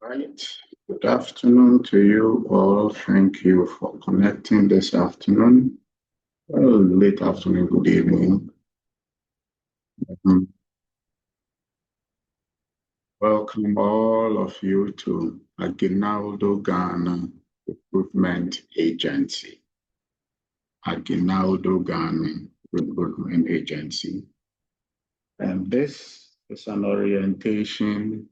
Right. Good afternoon to you all. Thank you for connecting this afternoon. Well, late afternoon, good evening. Welcome all of you to Aguinaldo Ghana Recruitment Agency. Aguinaldo Ghana Recruitment Agency. And this is an orientation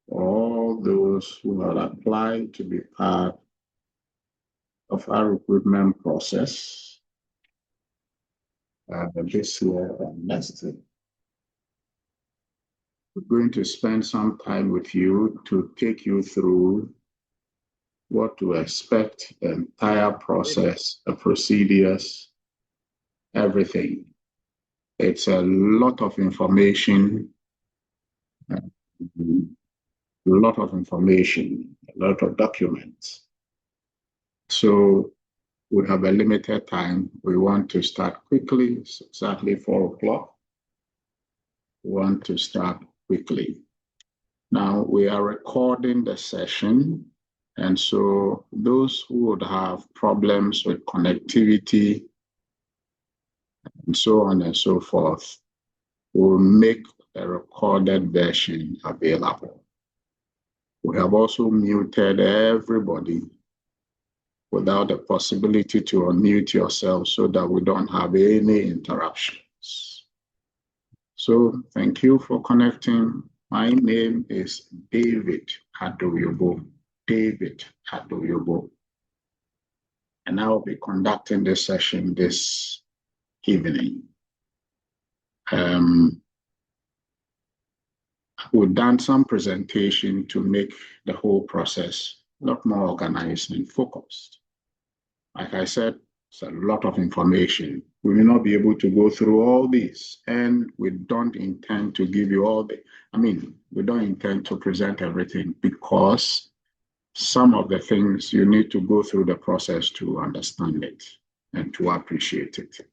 for all those who have applied to be part of our recruitment process this year and next year. We're going to spend some time with you to take you through what to expect, the entire process, the procedures, everything. It's a lot of information, a lot of documents. So we have a limited time. We want to start quickly. It's exactly 4 o'clock. We want to start quickly. Now we are recording the session. And so those who would have problems with connectivity and so on and so forth will make a recorded version available. We have also muted everybody without the possibility to unmute yourself so that we don't have any interruptions. So thank you for connecting. My name is David Addo-Yobo. Addo-Yobo. And I will be conducting this session this evening. We've done some presentation to make the whole process a lot more organized and focused. Like I said, it's a lot of information. We will not be able to go through all this, and we don't intend to give you all we don't intend to present everything because some of the things you need to go through the process to understand it and to appreciate it.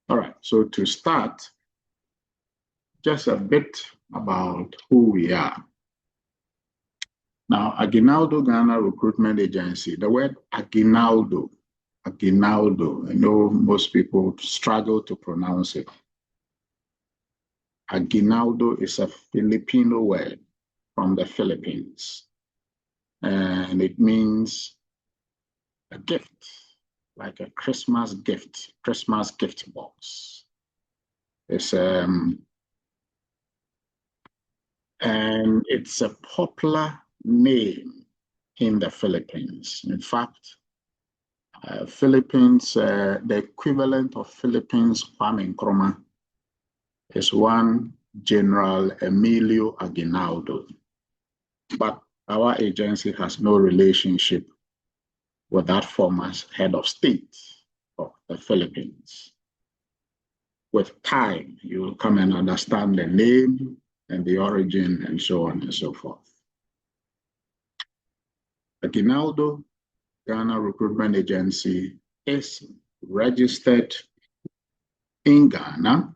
All right, so to start, just a bit about who we are. Now, Aguinaldo Ghana Recruitment Agency, the word Aguinaldo, I know most people struggle to pronounce it. Aguinaldo is a Filipino word from the Philippines, and it means a gift, like a Christmas gift box. It's and it's a popular name in the Philippines. In fact, Philippines, the equivalent of Philippines Kwame Nkrumah is one General Emilio Aguinaldo. But our agency has no relationship with that former head of state of the Philippines. With time, you will come and understand the name and the origin and so on and so forth. Aguinaldo Ghana Recruitment Agency is registered in Ghana,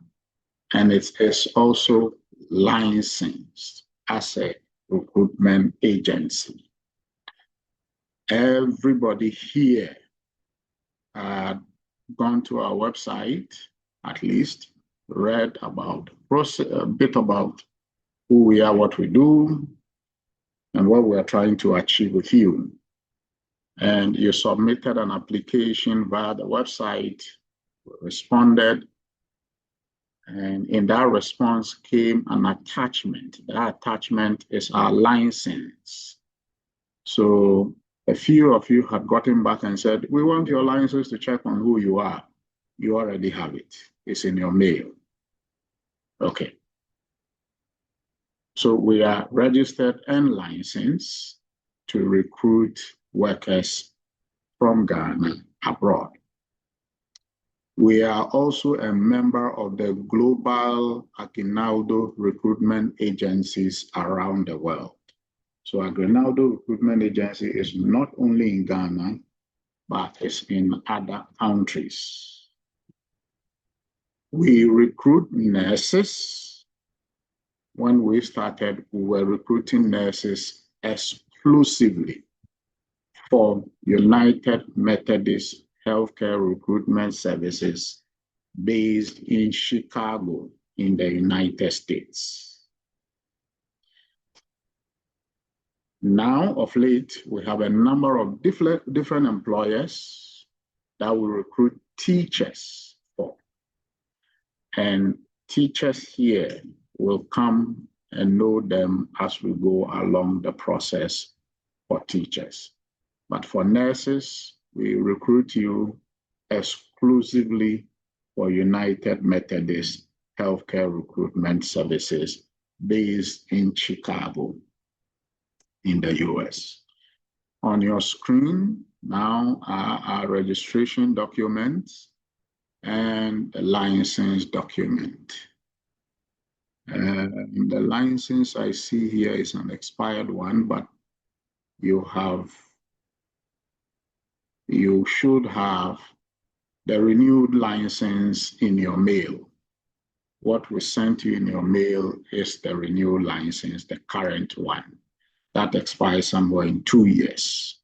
and it is also licensed as a recruitment agency. Everybody here had gone to our website, at least read about a bit about who we are, what we do, and what we are trying to achieve with you. And you submitted an application via the website, responded, and in that response came an attachment. That attachment is our license. So a few of you had gotten back and said, we want your license to check on who you are. You already have it. It's in your mail. Okay. So we are registered and licensed to recruit workers from Ghana abroad. We are also a member of the global Aguinaldo recruitment agencies around the world. So Aguinaldo Recruitment Agency is not only in Ghana, but it's in other countries. We recruit nurses, when we started, we were recruiting nurses exclusively for United Methodist Healthcare Recruitment Services based in Chicago in the United States. Now, of late, we have a number of different employers that will recruit teachers for. And teachers here will come and know them as we go along the process for teachers. But for nurses, we recruit you exclusively for United Methodist Healthcare Recruitment Services based in Chicago in the US. On your screen now are our registration documents and the license document. The license I see here is an expired one, but you should have the renewed license in your mail. What we sent you in your mail is the renewed license, the current one. That expires somewhere in 2 years.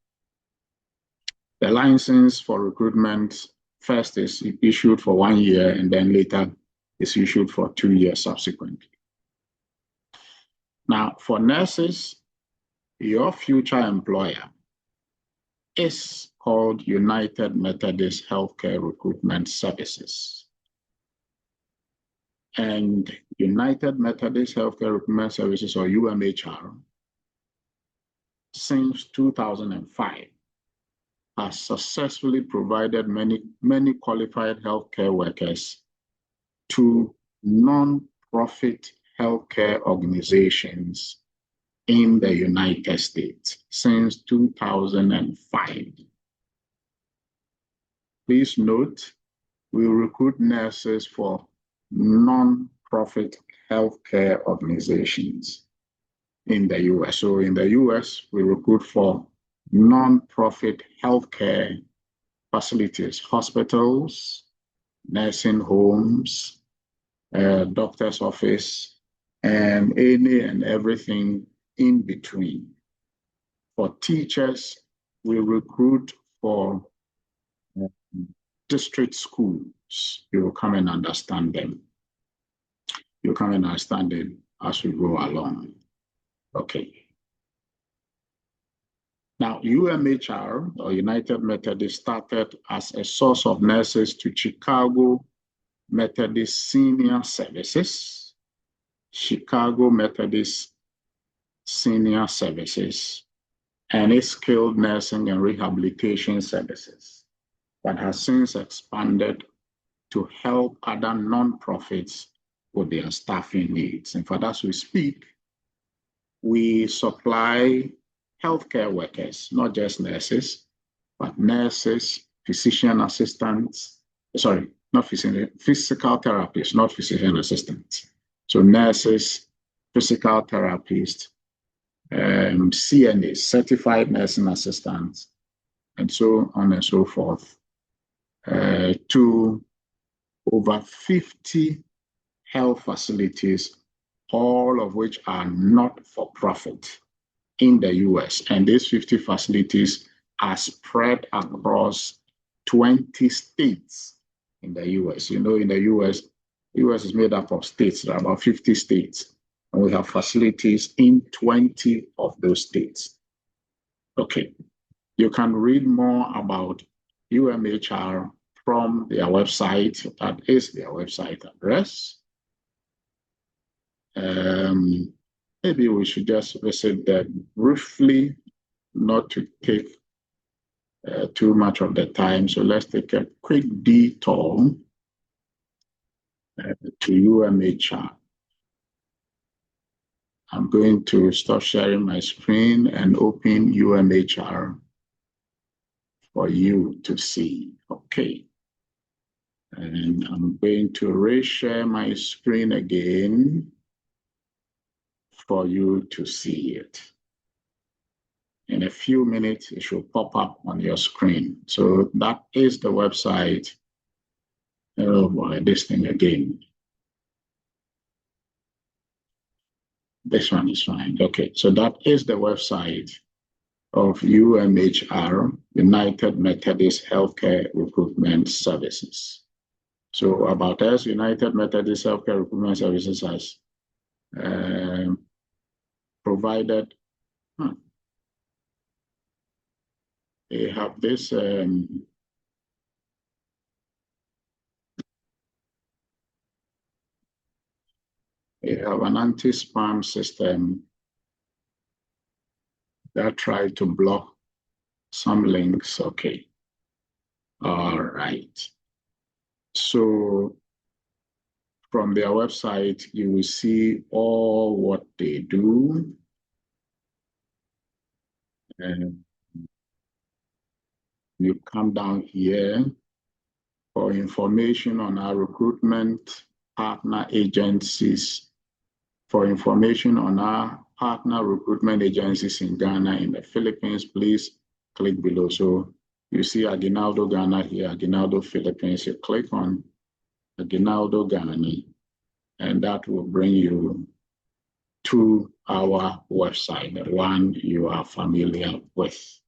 The license for recruitment first is issued for 1 year and then later is issued for 2 years subsequently. Now, for nurses, your future employer is called United Methodist Healthcare Recruitment Services. And United Methodist Healthcare Recruitment Services, or UMHR, since 2005, has successfully provided many qualified healthcare workers to non-profit healthcare organizations in the United States since 2005. Please note, we recruit nurses for non-profit healthcare organizations in the US. So in the US, we recruit for non-profit healthcare facilities, hospitals, nursing homes, doctor's office, and any and everything in between. For teachers, we recruit for district schools. You will come and understand them. You'll come and understand them as we go along. Okay. Now, UMHR, or United Methodist, started as a source of nurses to Chicago Methodist Senior Services, Chicago Methodist Senior Services, and its skilled nursing and rehabilitation services, but has since expanded to help other nonprofits with their staffing needs. And for that, as we speak, we supply healthcare workers, not just nurses, but nurses, physician assistants, not physician, physical therapists, not physician assistants. So nurses, physical therapists, CNAs, certified nursing assistants, and so on and so forth, to over 50 health facilities, all of which are not for profit in the US. And these 50 facilities are spread across 20 states in the US. You know, in the US is made up of states. There are about 50 states. And we have facilities in 20 of those states. Okay. You can read more about UMHR from their website. That is their website address. Maybe we should just visit them briefly, not to take too much of the time. So let's take a quick detour to UMHR. I'm going to stop sharing my screen and open UMHR for you to see. Okay. And I'm going to reshare my screen again for you to see it. In a few minutes, it should pop up on your screen. So that is the website. Oh boy, this thing again. This one is fine. Okay, so that is the website of UMHR, United Methodist Healthcare Recruitment Services. So about us, United Methodist Healthcare Recruitment Services has provided, they have this they have an anti-spam system that tries to block some links. Okay. All right. So from their website, you will see all what they do. And you come down here for information on our recruitment partner agencies. For information on our partner recruitment agencies in Ghana, in the Philippines, please click below. So you see Aguinaldo Ghana here, Aguinaldo Philippines. You click on Aguinaldo Ghana, and that will bring you to our website, the one you are familiar with.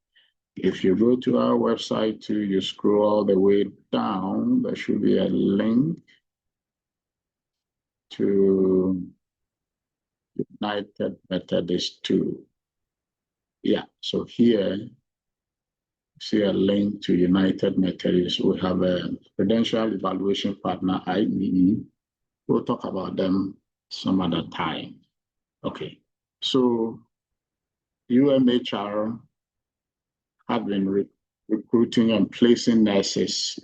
If you go to our website too, you scroll all the way down, there should be a link to United Methodist 2. Yeah, so here, see a link to United Methodist. We have a credential evaluation partner, IEE. We'll talk about them some other time. Okay, so UMHR have been recruiting and placing nurses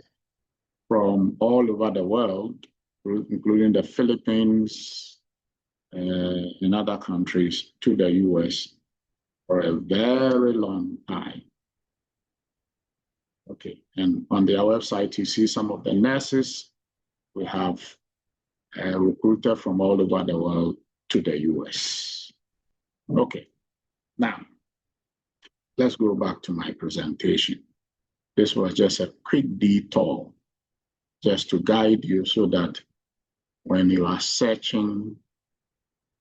from all over the world, including the Philippines and other countries, to the US for a very long time. Okay, and on their website, you see some of the nurses we have recruited from all over the world to the US. Okay, now let's go back to my presentation. This was just a quick detour just to guide you so that when you are searching,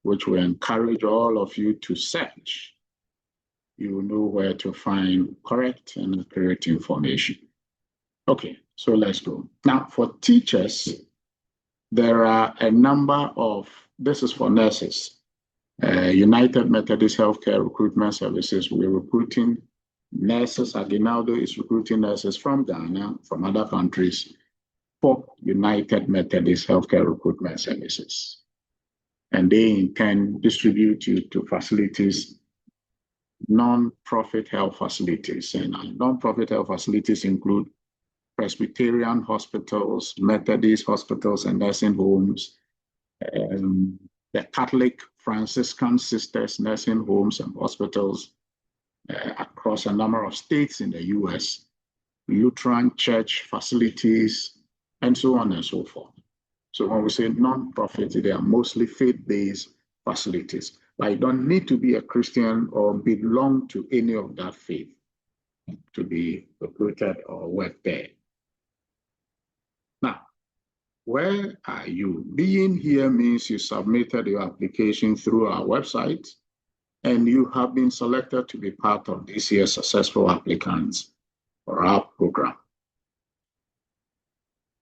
which we encourage all of you to search, you will know where to find correct and accurate information. Okay, so let's go. Now, for teachers, there are a number of, this is for nurses, United Methodist Healthcare Recruitment Services. We're recruiting nurses. Aguinaldo is recruiting nurses from Ghana, from other countries, for United Methodist Healthcare Recruitment Services. And they in turn distribute you to facilities, non-profit health facilities. And non-profit health facilities include Presbyterian hospitals, Methodist hospitals and nursing homes, the Catholic Franciscan Sisters nursing homes and hospitals across a number of states in the US, Lutheran church facilities, and so on and so forth. So when we say non-profit, they are mostly faith-based facilities. But you don't need to be a Christian or belong to any of that faith to be recruited or work there. Now, where are you? Being here means you submitted your application through our website and you have been selected to be part of this year's successful applicants for our program.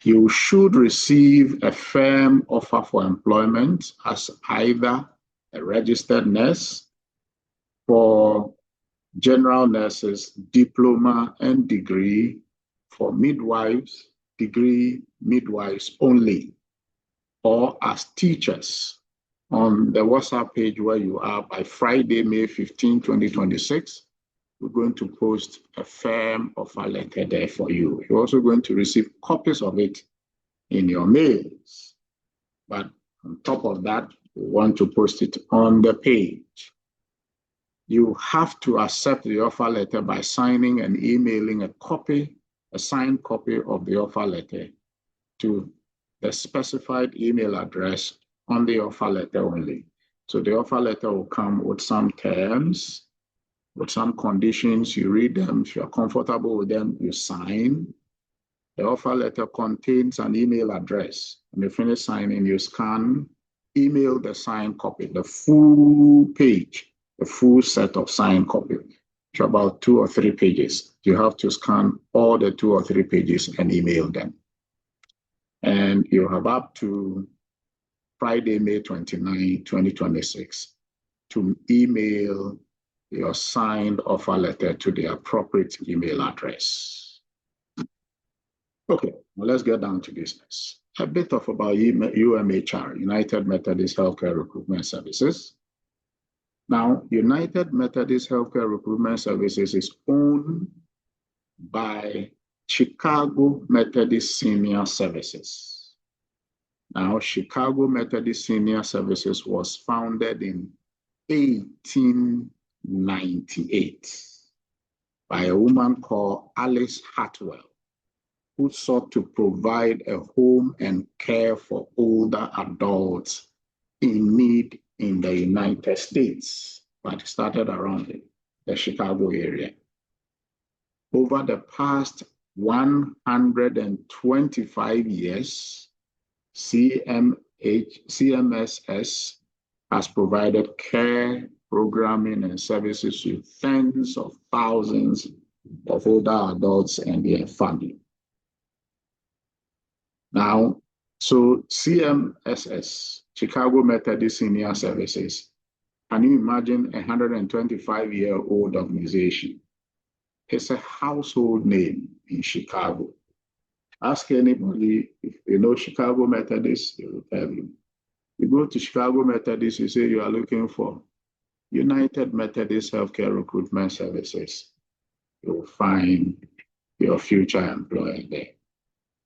You should receive a firm offer for employment as either a registered nurse, for general nurses, diploma and degree, for midwives, degree midwives only, or as teachers. On the WhatsApp page where you are, by Friday, May 15, 2026, we're going to post a firm offer letter there for you. You're also going to receive copies of it in your mails. But on top of that, we want to post it on the page. You have to accept the offer letter by signing and emailing a signed copy of the offer letter to the specified email address on the offer letter only. So the offer letter will come with some terms, with some conditions. You read them. If you're comfortable with them, you sign. The offer letter contains an email address. When you finish signing, you scan email the signed copy, the full page, the full set of signed copy, to about 2 or 3 pages. You have to scan all the 2 or 3 pages and email them. And you have up to Friday, May 29, 2026, to email your signed offer letter to the appropriate email address. Okay, well, let's get down to business. A bit of about UMHR, United Methodist Healthcare Recruitment Services. Now, United Methodist Healthcare Recruitment Services is owned by Chicago Methodist Senior Services. Now, Chicago Methodist Senior Services was founded in 1898 by a woman called Alice Hartwell, who sought to provide a home and care for older adults in need in the United States, but started around the Chicago area. Over the past 125 years, CMSS has provided care, programming, and services to tens of thousands of older adults and their family. Now, so CMSS, Chicago Methodist Senior Services, can you imagine a 125-year-old organization? It's a household name in Chicago. Ask anybody if you know Chicago Methodist, they will tell you. You go to Chicago Methodist, you say you are looking for United Methodist Healthcare Recruitment Services. You will find your future employer there.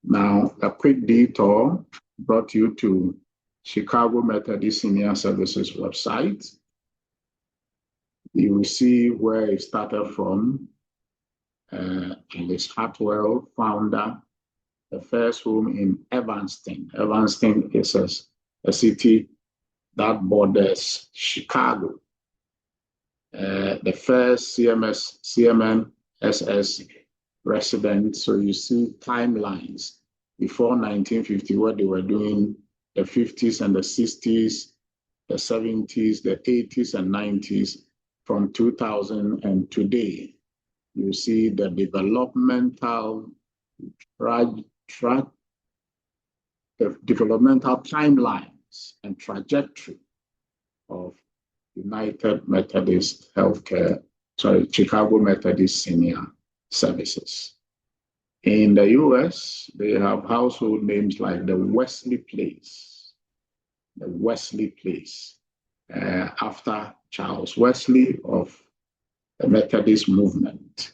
Now, a quick detour brought you to Chicago Methodist Senior Services website. You will see where it started from. Alice Hartwell, founder, the first home in Evanston. Evanston is a city that borders Chicago. The first CMSS resident. So you see timelines before 1950, what they were doing, the 50s and the 60s, the 70s, the 80s and 90s, from 2000 and today. You see the developmental developmental timelines and trajectory of United Methodist Chicago Methodist Senior Services. In the US, they have household names like the Wesley Place, after Charles Wesley of the Methodist movement.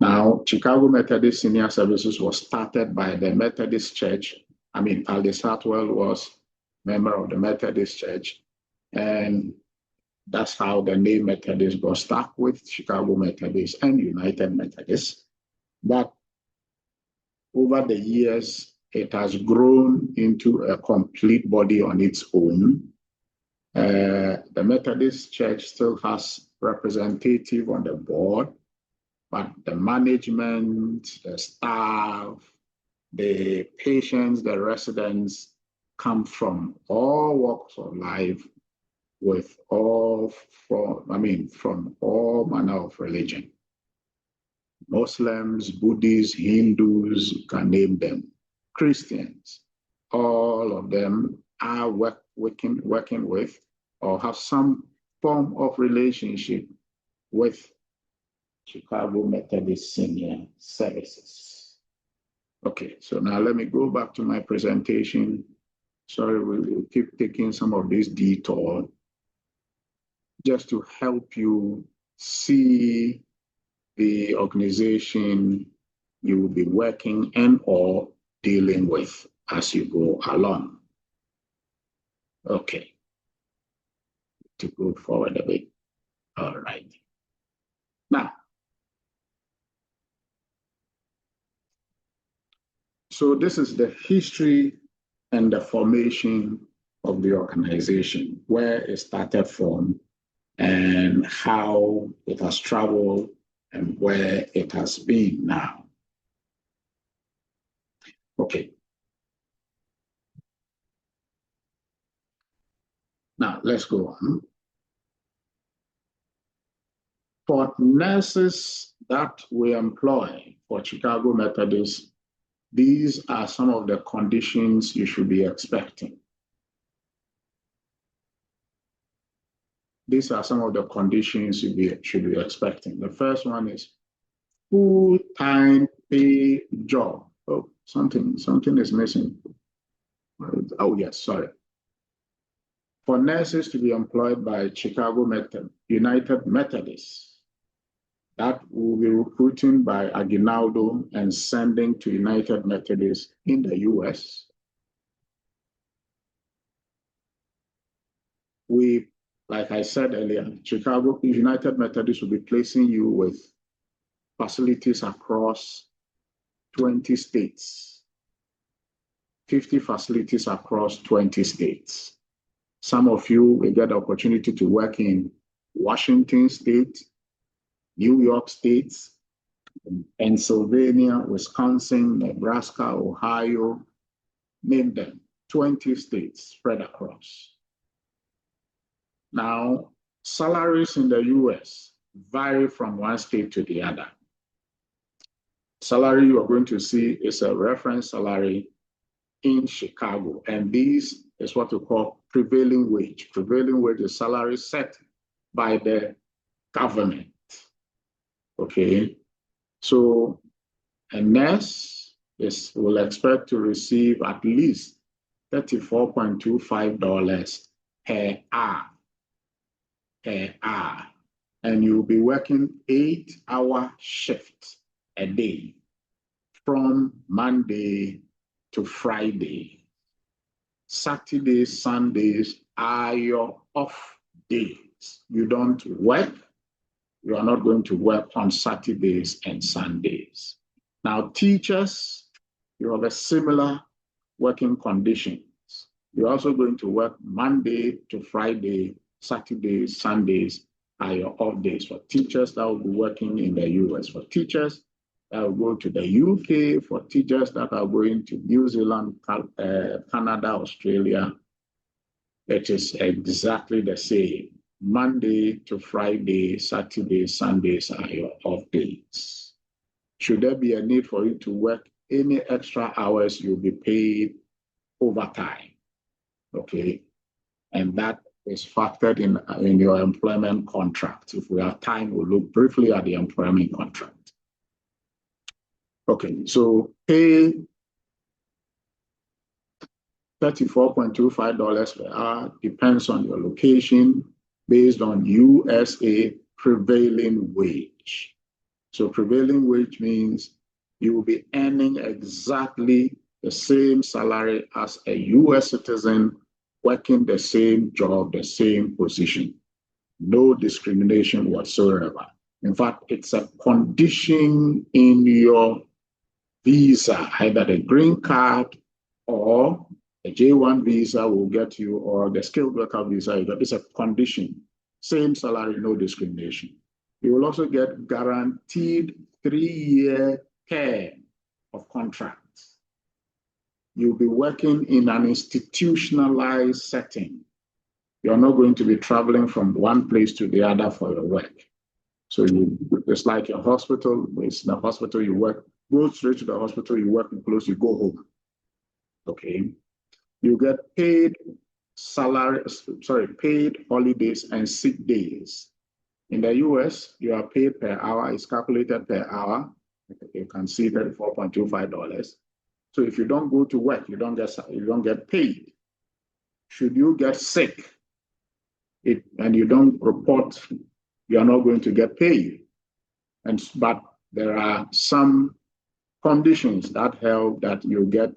Now, Chicago Methodist Senior Services was started by the Methodist Church. Alice Hartwell was a member of the Methodist Church, and that's how the name Methodist got stuck with Chicago Methodist and United Methodist. But over the years, it has grown into a complete body on its own. The Methodist Church still has representative on the board, but the management, the staff, the patients, the residents come from all walks of life, from all manner of religion. Muslims, Buddhists, Hindus, you can name them, Christians, all of them are working with or have some form of relationship with Chicago Methodist Senior Services. Okay, so now let me go back to my presentation. Sorry, we will keep taking some of this detour just to help you see the organization you will be working and or dealing with as you go along. Okay, to go forward a bit. All right. Now, so this is the history and the formation of the organization, where it started from and how it has traveled and where it has been now. Okay. Now, let's go on. For nurses that we employ for Chicago Methodist, these are some of the conditions you should be expecting. These are some of the conditions you should be expecting. The first one is full-time pay job. Oh, something is missing. Oh, yes, sorry. For nurses to be employed by Chicago United Methodists, that will be recruiting by Aguinaldo and sending to United Methodists in the US. Like I said earlier, Chicago United Methodists will be placing you with facilities across 20 states, 50 facilities across 20 states. Some of you will get the opportunity to work in Washington State, New York State, Pennsylvania, Wisconsin, Nebraska, Ohio, name them, 20 states spread across. Now, salaries in the US vary from one state to the other. Salary you are going to see is a reference salary in Chicago, and this is what we call prevailing wage. Prevailing wage is salary set by the government. Okay, so a nurse will expect to receive at least $34.25 per hour. And you'll be working 8-hour shifts a day from Monday to Friday. Saturdays, Sundays are your off days. You don't work. You are not going to work on Saturdays and Sundays. Now, teachers, you have a similar working conditions. You're also going to work Monday to Friday, Saturdays, Sundays are your off days. For teachers that will be working in the US, for teachers that will go to the UK, for teachers that are going to New Zealand, Canada, Australia, it is exactly the same. Monday to Friday, Saturday, Sundays are your off days. Should there be a need for you to work any extra hours, you'll be paid overtime. Okay, and that is factored in your employment contract. If we have time, we'll look briefly at the employment contract. Okay, so pay $34.25 per hour depends on your location based on USA prevailing wage. So prevailing wage means you will be earning exactly the same salary as a US citizen working the same job, the same position. No discrimination whatsoever. In fact, it's a condition in your visa, either the green card or a J1 visa will get you, or the skilled worker visa, it's a condition. Same salary, no discrimination. You will also get guaranteed 3-year term of contracts. You'll be working in an institutionalized setting. You're not going to be traveling from one place to the other for your work. So it's like a hospital. It's in the hospital you work, go straight to the hospital, you work and close, you go home. Okay. You get paid paid holidays and sick days. In the US, you are paid per hour, it's calculated per hour. You can see $34.25. So if you don't go to work, you don't get paid. Should you get sick and you don't report, you are not going to get paid. But there are some conditions that help that you get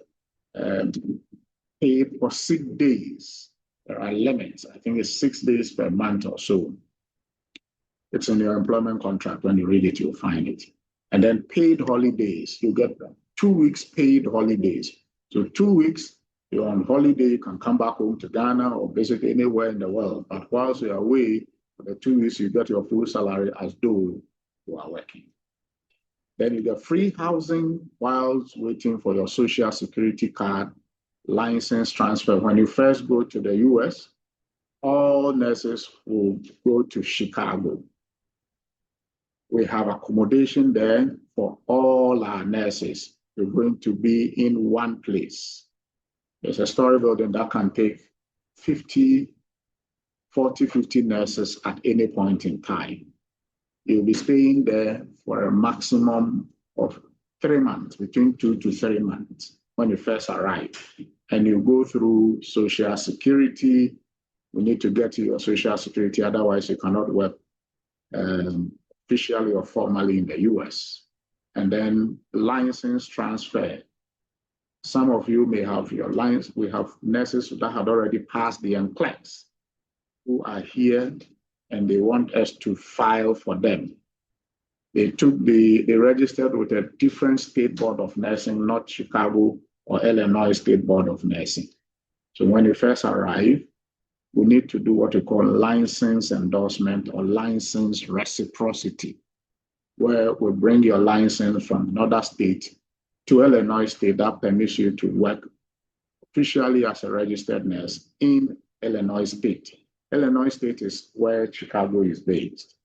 paid for sick days. There are limits. I think it's 6 days per month or so. It's in your employment contract. When you read it, you'll find it. And then paid holidays, you get 2 weeks paid holidays. So 2 weeks, you're on holiday, you can come back home to Ghana or visit anywhere in the world. But whilst you're away for the 2 weeks, you get your full salary as though you are working. Then you get free housing whilst waiting for your social security card license transfer. When you first go to the US, all nurses will go to Chicago. We have accommodation there for all our nurses. We're going to be in one place. There's a story building that can take 40, 50 nurses at any point in time. You'll be staying there for a maximum of 3 months, between 2 to 3 months when you first arrive. And you go through Social Security. We need to get to your Social Security, otherwise you cannot work officially or formally in the US. And then license transfer. Some of you may have your license. We have nurses that had already passed the NCLEX who are here and they want us to file for them. They registered with a different state board of nursing, not Chicago or Illinois State Board of Nursing. So when you first arrive, we need to do what we call license endorsement or license reciprocity, where we bring your license from another state to Illinois State that permits you to work officially as a registered nurse in Illinois State. Illinois State is where Chicago is based.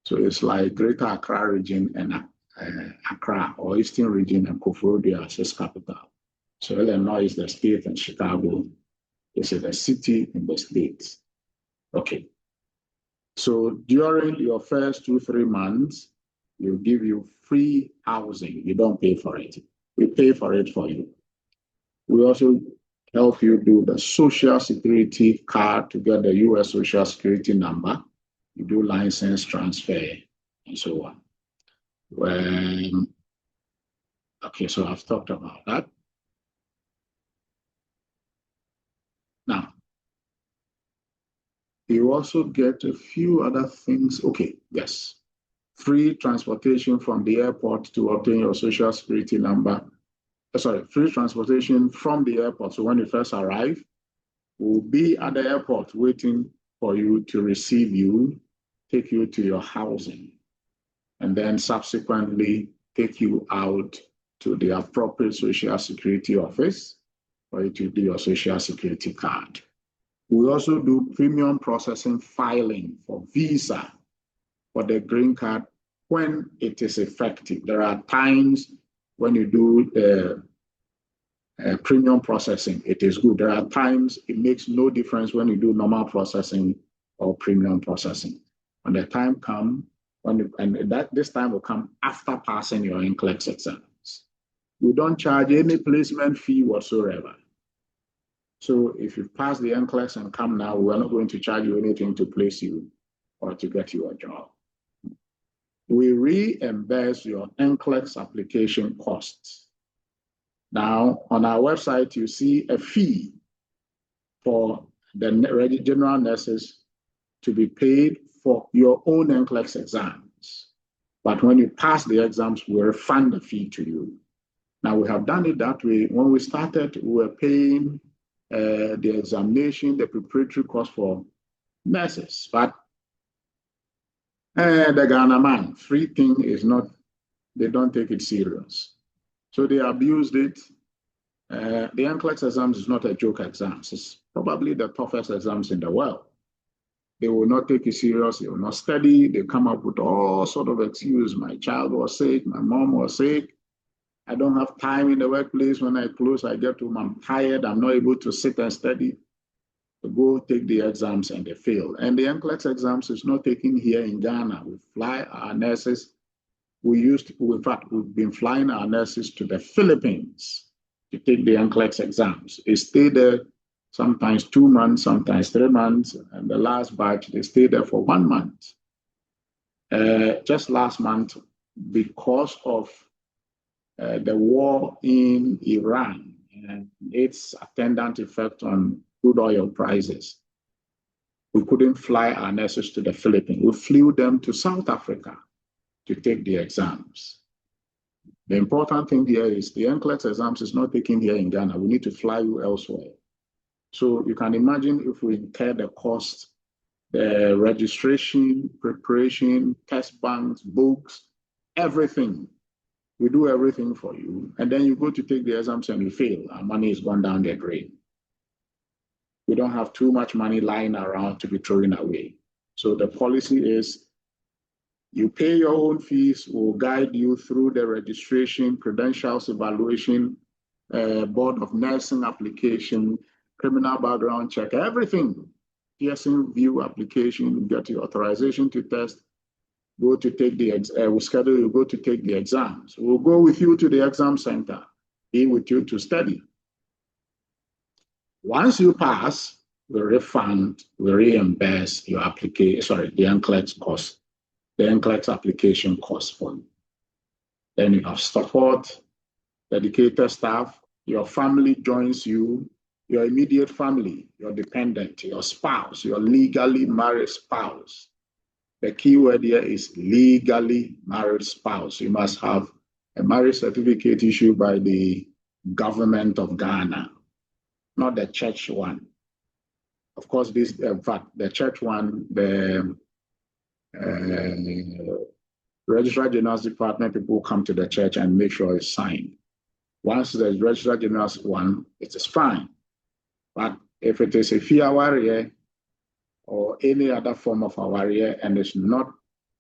So it's like Greater Accra region and Accra, or Eastern region, and Koforidua as its capital. So Illinois is the state and Chicago is the city in the state. Okay. So during your first 2-3 months, we'll give you free housing. You don't pay for it. We pay for it for you. We also help you do the Social Security card to get the US Social Security number. You do license transfer and so on. Okay, so I've talked about that. Now, you also get a few other things. Okay, yes. Free transportation from the airport to obtain your Social Security number. Free transportation from the airport. So when you first arrive, we'll be at the airport waiting for you to receive you, take you to your housing, and then subsequently take you out to the appropriate Social Security office for you to do your Social Security card. We also do premium processing filing for visa for the green card when it is effective. There are times when you do the premium processing, it is good. There are times it makes no difference when you do normal processing or premium processing. When the time comes, this time will come after passing your NCLEX exams. We don't charge any placement fee whatsoever. So if you pass the NCLEX and come now, we're not going to charge you anything to place you or to get you a job. We reimburse your NCLEX application costs. Now, on our website, you see a fee for the general nurses to be paid for your own NCLEX exams. But when you pass the exams, we refund the fee to you. Now, we have done it that way. When we started, we were paying the examination, the preparatory cost for nurses. But the Ghana man, free thing is not, they don't take it serious. So they abused it. The NCLEX exams is not a joke exam. It's probably the toughest exams in the world. They will not take it serious. They will not study. They come up with all sort of excuses. My child was sick. My mom was sick. I don't have time in the workplace. When I close, I get home, I'm tired. I'm not able to sit and study. They go take the exams and they fail. And the NCLEX exams is not taken here in Ghana. We fly our nurses. In fact, we've been flying our nurses to the Philippines to take the NCLEX exams. They stay there sometimes 2 months, sometimes 3 months. And the last batch, they stay there for 1 month. Just last month, because of the war in Iran and its attendant effect on crude oil prices, we couldn't fly our nurses to the Philippines. We flew them to South Africa to take the exams. The important thing here is the NCLEX exams is not taken here in Ghana. We need to fly you elsewhere. So you can imagine if we incur the cost, the registration, preparation, test banks, books, everything. We do everything for you. And then you go to take the exams and you fail. Our money is gone down the drain. We don't have too much money lying around to be thrown away. So the policy is you pay your own fees, we'll guide you through the registration, credentials evaluation, board of nursing application, criminal background check, everything. Pearson view application, get your authorization to test, go to take we'll schedule you go to take the exams. We'll go with you to the exam center, be with you to study. Once you pass, we refund, we reimburse your application, the NCLEX cost, the NCLEX application cost for you. Then you have support, dedicated staff, your family joins you, your immediate family, your dependent, your spouse, your legally married spouse. The key word here is legally married spouse. You must have a marriage certificate issued by the government of Ghana, not the church one. Of course, this, in fact, the church one, the Registrar General's Department people come to the church and make sure it's signed. Once the Registrar General's one, it is fine. But if it is a fee warrior or any other form of a warrior and it's not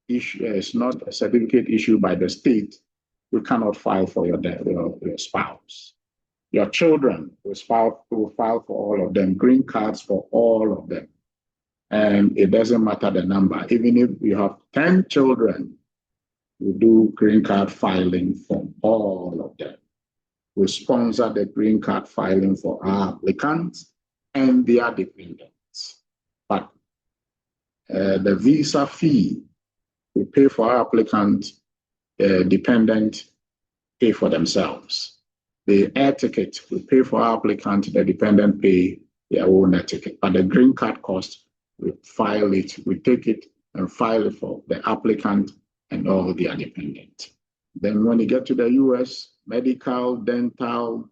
a certificate issued by the state, you cannot file for your spouse. Your children will file for all of them, green cards for all of them. And it doesn't matter the number. Even if you have 10 children, we do green card filing for all of them. We sponsor the green card filing for our applicants and their dependents. But the visa fee, we pay for our applicant, dependent pay for themselves. The air ticket, we pay for our applicant, the dependent pay their own air ticket. But the green card cost, we file it, we take it and file it for the applicant and all their dependent. Then when you get to the US, medical, dental,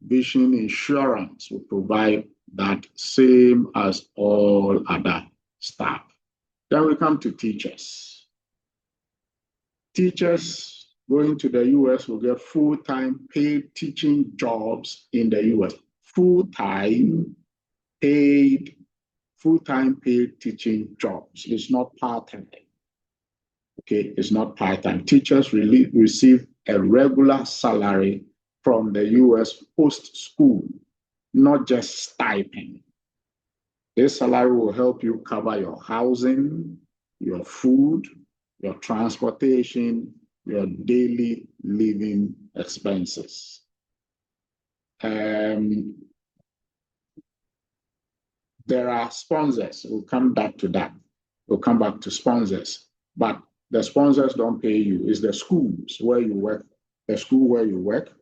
vision insurance will provide that same as all other staff. Then we come to teachers. Teachers going to the US will get full-time paid teaching jobs in the US. Full-time paid teaching jobs. It's not part-time. Okay, it's not part-time. Teachers really receive a regular salary from the US post-school, not just stipend. This salary will help you cover your housing, your food, your transportation, your daily living expenses. There are sponsors. We'll come back to that. We'll come back to sponsors. But the sponsors don't pay you. It's the schools where you work, the school where you work.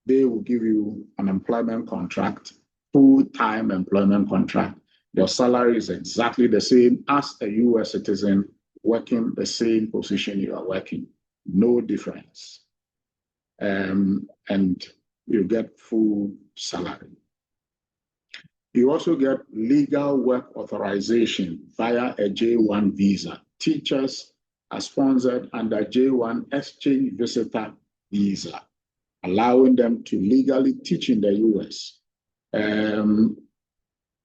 They will give you an employment contract, full-time employment contract. Your salary is exactly the same as a US citizen working the same position you are working. No difference. And you get full salary. You also get legal work authorization via a J1 visa. Teachers are sponsored under J1 exchange visitor visa, allowing them to legally teach in the US.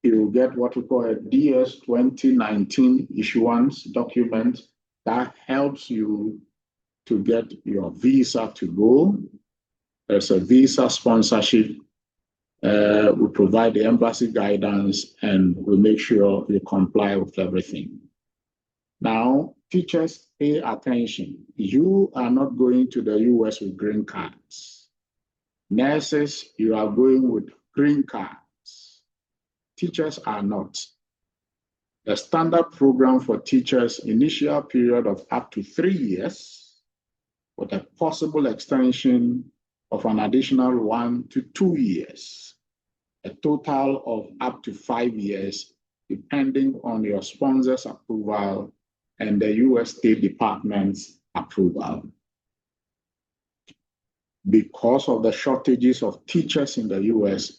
You get what we call a DS 2019 issuance document that helps you to get your visa to go. There's a visa sponsorship. We provide the embassy guidance and we make sure you comply with everything. Now, teachers, pay attention. You are not going to the US with green cards. Nurses, you are going with green cards. Teachers are not. The standard program for teachers, initial period of up to 3 years, with a possible extension of an additional 1 to 2 years, a total of up to 5 years, depending on your sponsor's approval and the US State Department's approval. Because of the shortages of teachers in the US,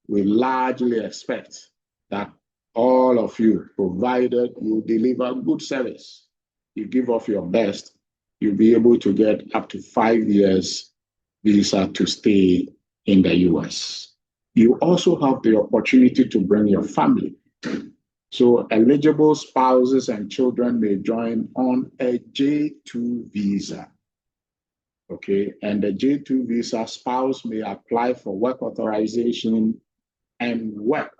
we largely expect that all of you, provided you deliver good service, you give off your best, you'll be able to get up to 5 years visa to stay in the US. You also have the opportunity to bring your family. So eligible spouses and children may join on a J2 visa. Okay, and the J2 visa spouse may apply for work authorization and work.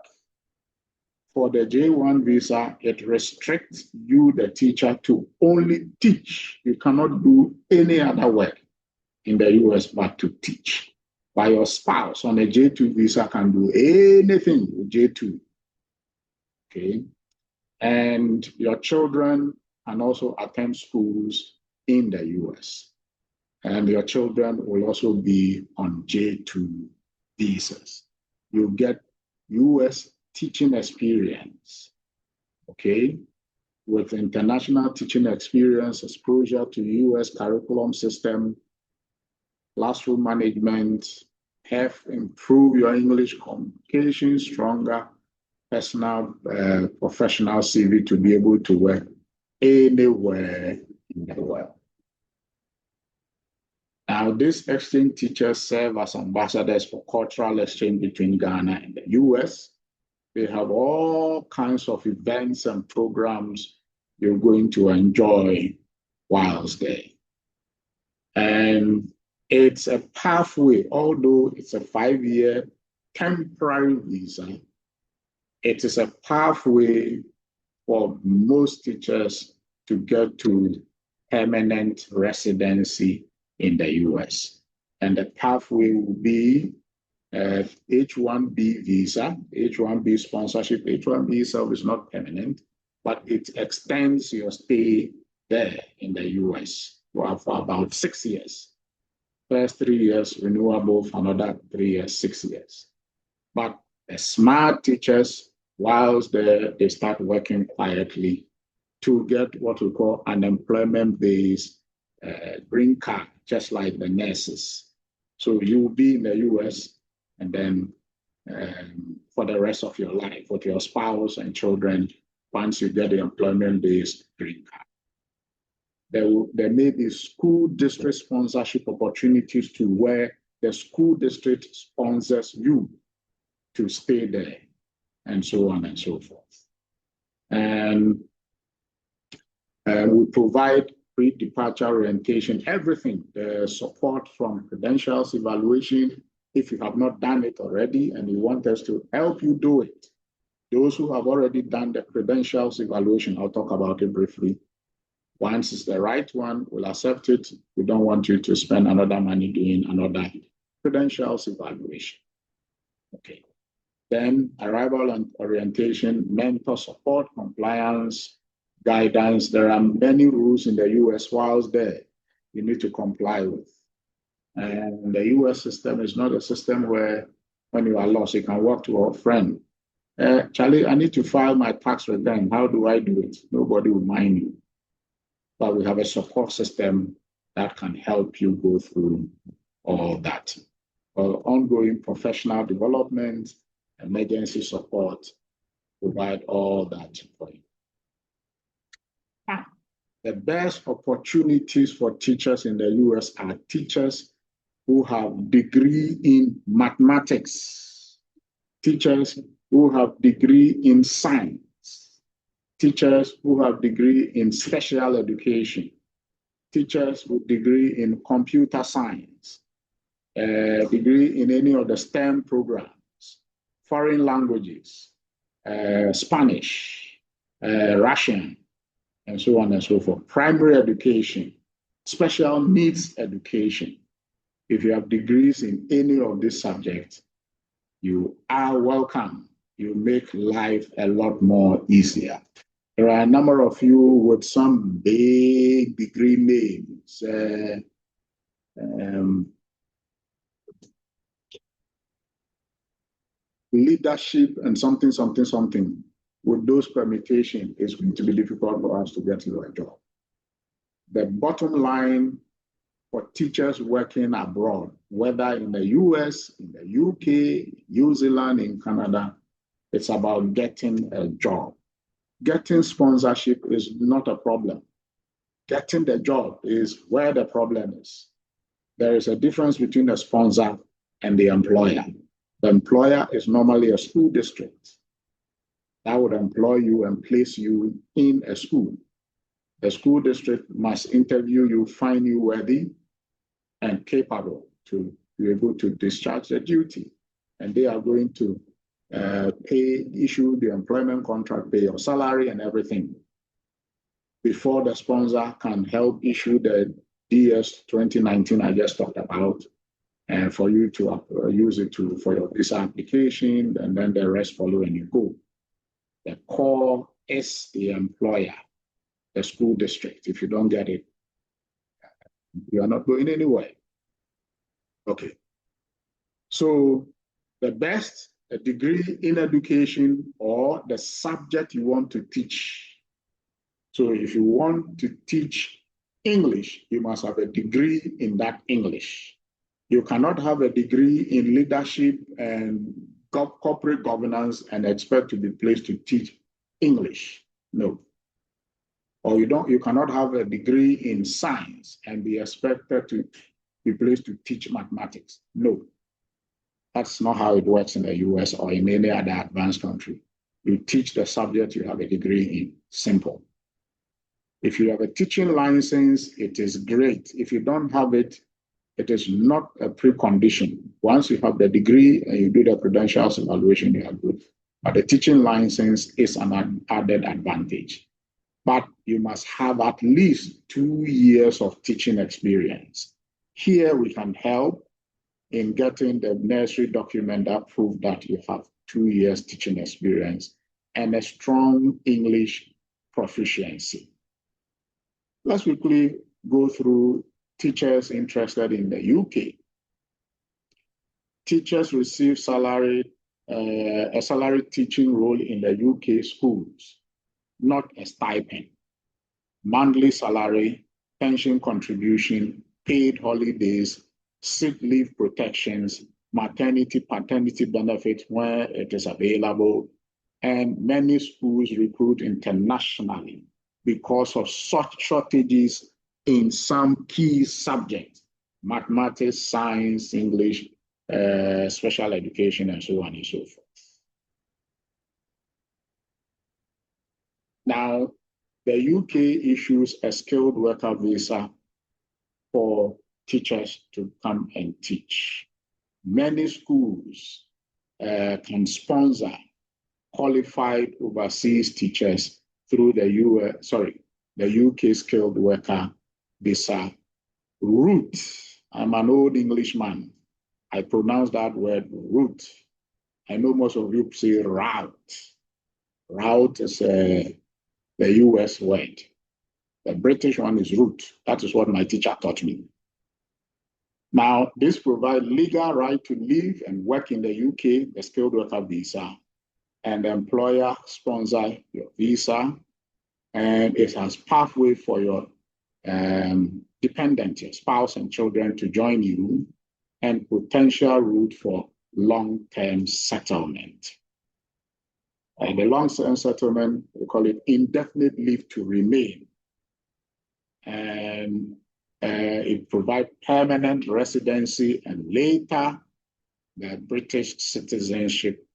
For the J1 visa, it restricts you, the teacher, to only teach. You cannot do any other work in the US but to teach. But your spouse on a J2 visa can do anything with J2. Okay, and your children can also attend schools in the US. And your children will also be on J2 visas. You get US teaching experience, okay, with international teaching experience, exposure to US curriculum system, classroom management, have improved your English communication, stronger personal, professional CV to be able to work anywhere in the world. Now, these exchange teachers serve as ambassadors for cultural exchange between Ghana and the US. They have all kinds of events and programs you're going to enjoy whilst there. And it's a pathway, although it's a 5-year temporary visa, it is a pathway for most teachers to get to permanent residency in the US. And the pathway will be H-1B visa, H-1B sponsorship. H-1B itself is not permanent, but it extends your stay there in the US for about 6 years. First 3 years renewable for another 3 years, 6 years. But the smart teachers, whilst they start working quietly to get what we call unemployment-based green card, just like the nurses. So you will be in the US and then for the rest of your life with your spouse and children once you get the employment-based green card. There may be school district sponsorship opportunities to where the school district sponsors you to stay there and so on and so forth. And we provide pre-departure orientation, everything, the support from credentials evaluation, if you have not done it already and you want us to help you do it. Those who have already done the credentials evaluation, I'll talk about it briefly. Once it's the right one, we'll accept it. We don't want you to spend another money doing another credentials evaluation. Okay. Then arrival and orientation, mentor support, compliance, guidance. There are many rules in the US whilst there you need to comply with. And the US system is not a system where when you are lost, you can walk to a friend. Charlie, I need to file my tax return. How do I do it? Nobody will mind you. But we have a support system that can help you go through all that. Ongoing professional development, emergency support, provide all that for you. The best opportunities for teachers in the US are teachers who have degree in mathematics, teachers who have degree in science, teachers who have degree in special education, teachers with degree in computer science, degree in any of the STEM programs, foreign languages, Spanish, Russian, and so on and so forth. Primary education, special needs education. If you have degrees in any of these subjects, you are welcome. You make life a lot more easier. There are a number of you with some big degree names. Leadership and something. With those permutations, it's going to be difficult for us to get you a job. The bottom line for teachers working abroad, whether in the US, in the UK, New Zealand, in Canada, it's about getting a job. Getting sponsorship is not a problem. Getting the job is where the problem is. There is a difference between the sponsor and the employer. The employer is normally a school district that would employ you and place you in a school. The school district must interview you, find you worthy and capable to be able to discharge the duty. And they are going to issue the employment contract, pay your salary and everything before the sponsor can help issue the DS 2019 I just talked about, and for you to use it for your visa application, and then the rest follow and you go. The core is the employer, the school district. If you don't get it, you are not going anywhere. Okay. So the best degree in education or the subject you want to teach. So if you want to teach English, you must have a degree in that English. You cannot have a degree in leadership and corporate governance and expect to be placed to teach English. No. Or you cannot have a degree in science and be expected to be placed to teach mathematics. No. That's not how it works in the US or in any other advanced country. You teach the subject you have a degree in. Simple. If you have a teaching license, it is great. If you don't have it, it is not a precondition. Once you have the degree and you do the credentials evaluation, you are good. But the teaching license is an added advantage. But you must have at least 2 years of teaching experience. Here we can help in getting the necessary document that proves that you have 2 years teaching experience and a strong English proficiency. Let's quickly go through teachers interested in the UK. Teachers receive a salary teaching role in the UK schools, not a stipend. Monthly salary, pension contribution, paid holidays, sick leave protections, maternity, paternity benefits where it is available, and many schools recruit internationally because of such shortages in some key subjects, mathematics, science, English, special education, and so on and so forth. Now, the UK issues a skilled worker visa for teachers to come and teach. Many schools can sponsor qualified overseas teachers through the UK skilled worker visa route. I'm an old Englishman. I pronounce that word route. I know most of you say route. Route is the US word. The British one is route. That is what my teacher taught me. Now, this provides legal right to live and work in the UK, the skilled worker visa, and the employer sponsor your visa, and it has pathway for your dependent, your spouse and children to join you, and potential route for long-term settlement. And the long-term settlement, we call it indefinite leave to remain. And it provides permanent residency and later the British citizenship.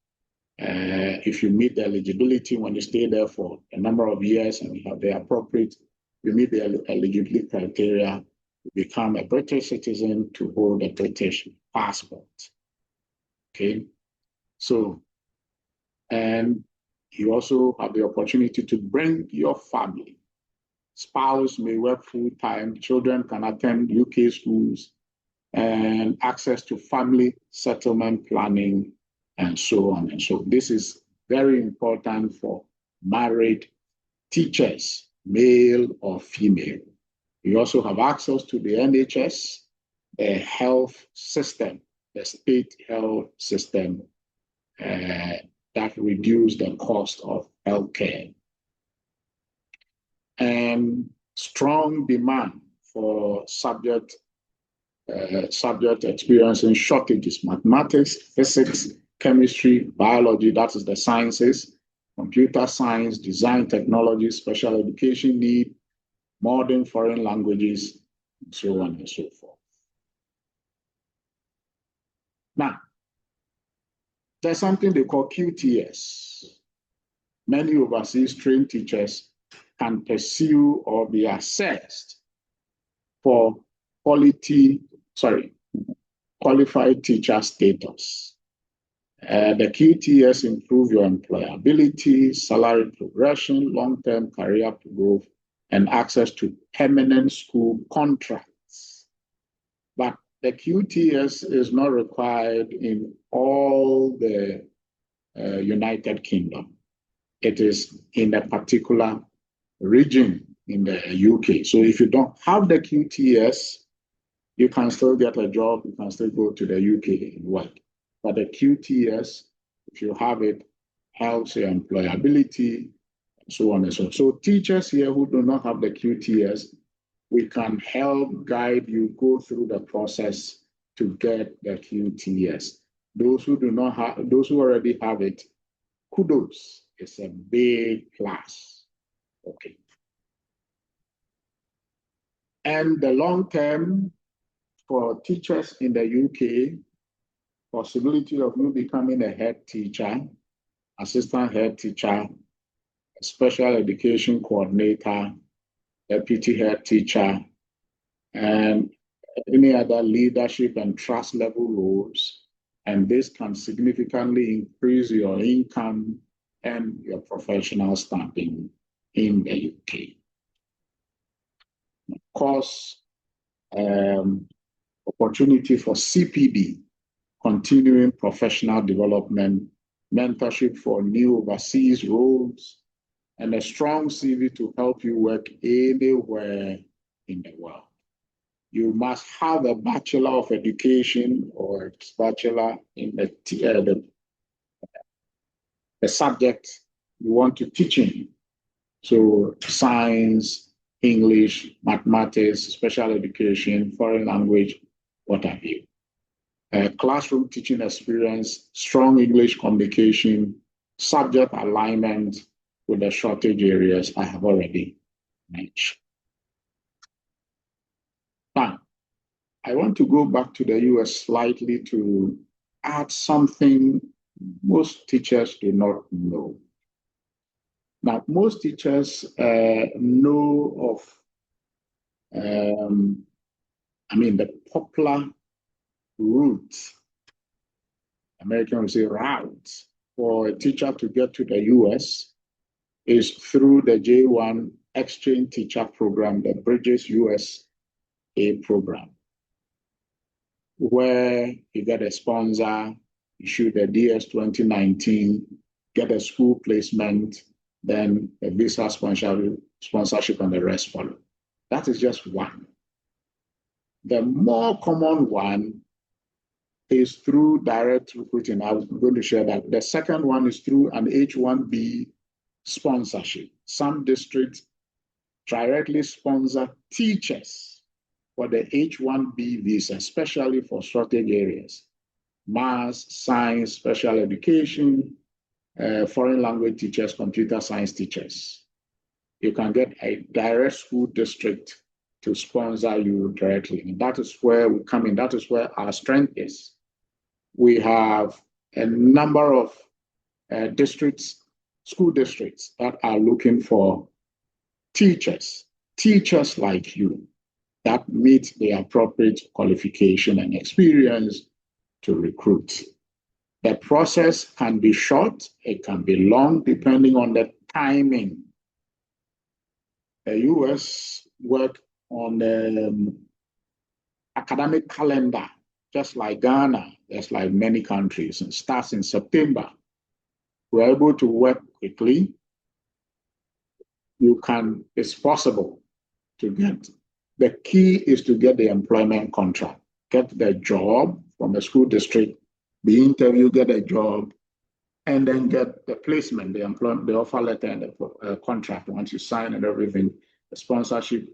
If you meet the eligibility when you stay there for a number of years and you have the appropriate, you meet the eligibility criteria, you become a British citizen to hold a British passport. Okay, so, and you also have the opportunity to bring your family. Spouse may work full-time, children can attend UK schools, and access to family settlement planning, and so on and so. This is very important for married teachers, male or female. You also have access to the NHS, the health system, the state health system that reduce the cost of healthcare. And strong demand for subject experiencing shortages, mathematics, physics, chemistry, biology, that is the sciences, computer science, design technology, special education need, modern foreign languages, and so on and so forth. Now, There's something they call QTS. Many overseas trained teachers can pursue or be assessed for qualified teacher status. The QTS improve your employability, salary progression, long-term career growth, and access to permanent school contracts. But the QTS is not required in all the United Kingdom. It is in a particular region in the UK. So if you don't have the QTS, you can still get a job, you can still go to the UK and work. But the QTS, if you have it, helps your employability, and so on and so on. So teachers here who do not have the QTS, we can help guide you, go through the process to get the QTS. Those who do not have, those who already have it, kudos, it's a big plus. Okay. And the long term for teachers in the UK, possibility of you becoming a head teacher, assistant head teacher, special education coordinator, deputy head teacher, and any other leadership and trust level roles. And this can significantly increase your income and your professional standing in the UK. Of course, opportunity for CPD, continuing professional development, mentorship for new overseas roles, and a strong CV to help you work anywhere in the world. You must have a Bachelor of Education or a Bachelor in the subject you want to teach in. So science, English, mathematics, special education, foreign language, what have you. Classroom teaching experience, strong English communication, subject alignment with the shortage areas I have already mentioned. Now, I want to go back to the US slightly to add something most teachers do not know. Now, most teachers know of, the popular route, American would say route, for a teacher to get to the US is through the J1 exchange teacher program, the Bridges USA program, where you get a sponsor, issue the DS 2019, get a school placement, then a visa sponsorship and the rest follow. That is just one. The more common one is through direct recruiting. I'm going to share that. The second one is through an H-1B sponsorship. Some districts directly sponsor teachers for the H-1B visa, especially for shortage areas, math, science, special education, foreign language teachers, computer science teachers. You can get a direct school district to sponsor you directly. And that is where we come in. That is where our strength is. We have a number of school districts that are looking for teachers like you that meet the appropriate qualification and experience to recruit. The process can be short, it can be long, depending on the timing. The US work on the academic calendar, just like Ghana, just like many countries, and starts in September. We're able to work quickly. It's possible to get. The key is to get the employment contract, get the job from the school district, the interview, get a job, and then get the placement, the offer letter and the contract. Once you sign and everything, the sponsorship,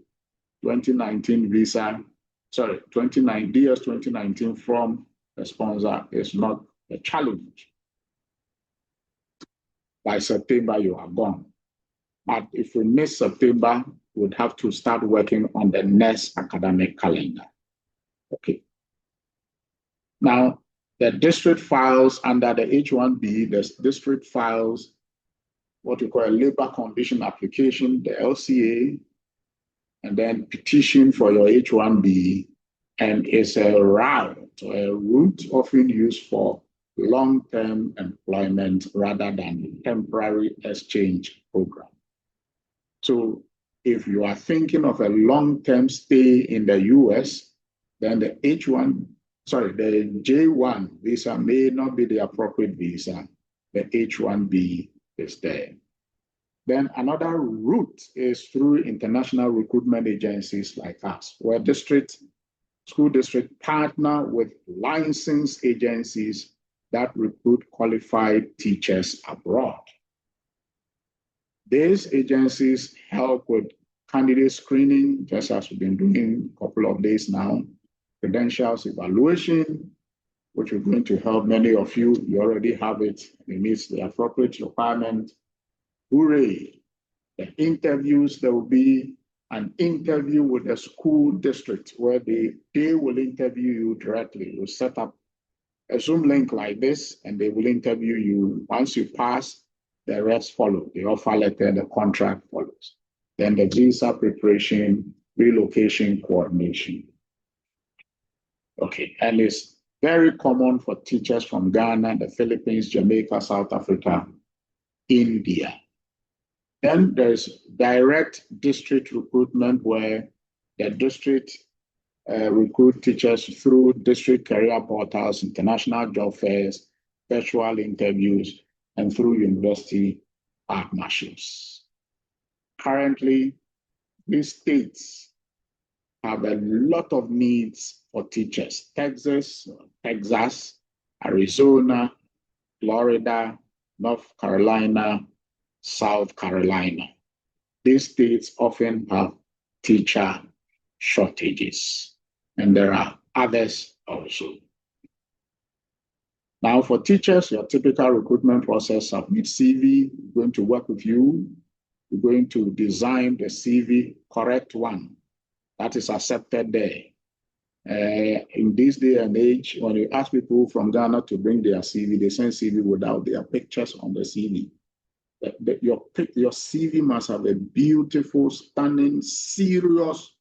2019 visa, DS 2019 from the sponsor is not a challenge. By September, you are gone. But if we miss September, we'd have to start working on the next academic calendar. Okay. Now, The district files under the H-1B, the district files what we call a labor condition application, the LCA, and then petition for your H-1B, and it's a route often used for long-term employment rather than temporary exchange program. So if you are thinking of a long-term stay in the US, then the the J1 visa may not be the appropriate visa. The H-1B is there. Then another route is through international recruitment agencies like us, where school district partner with licensed agencies that recruit qualified teachers abroad. These agencies help with candidate screening, just as we've been doing a couple of days now, credentials evaluation, which we're going to help many of you. You already have it. It meets the appropriate requirement. Hooray! The interviews, there will be an interview with the school district where they will interview you directly. You'll set up a Zoom link like this and they will interview you. Once you pass, the rest follow. The offer letter, the contract follows. Then the visa preparation, relocation coordination. Okay, and it's very common for teachers from Ghana, the Philippines, Jamaica, South Africa, India. Then there's direct district recruitment where the district recruit teachers through district career portals, international job fairs, virtual interviews, and through university partnerships. Currently, these states have a lot of needs for teachers. Texas, Arizona, Florida, North Carolina, South Carolina. These states often have teacher shortages, and there are others also. Now, for teachers, your typical recruitment process: submit CV, we're going to work with you. We're going to design the CV, correct one that is accepted there. In this day and age, when you ask people from Ghana to bring their CV, they send CV without their pictures on the CV. Your CV must have a beautiful, stunning, serious,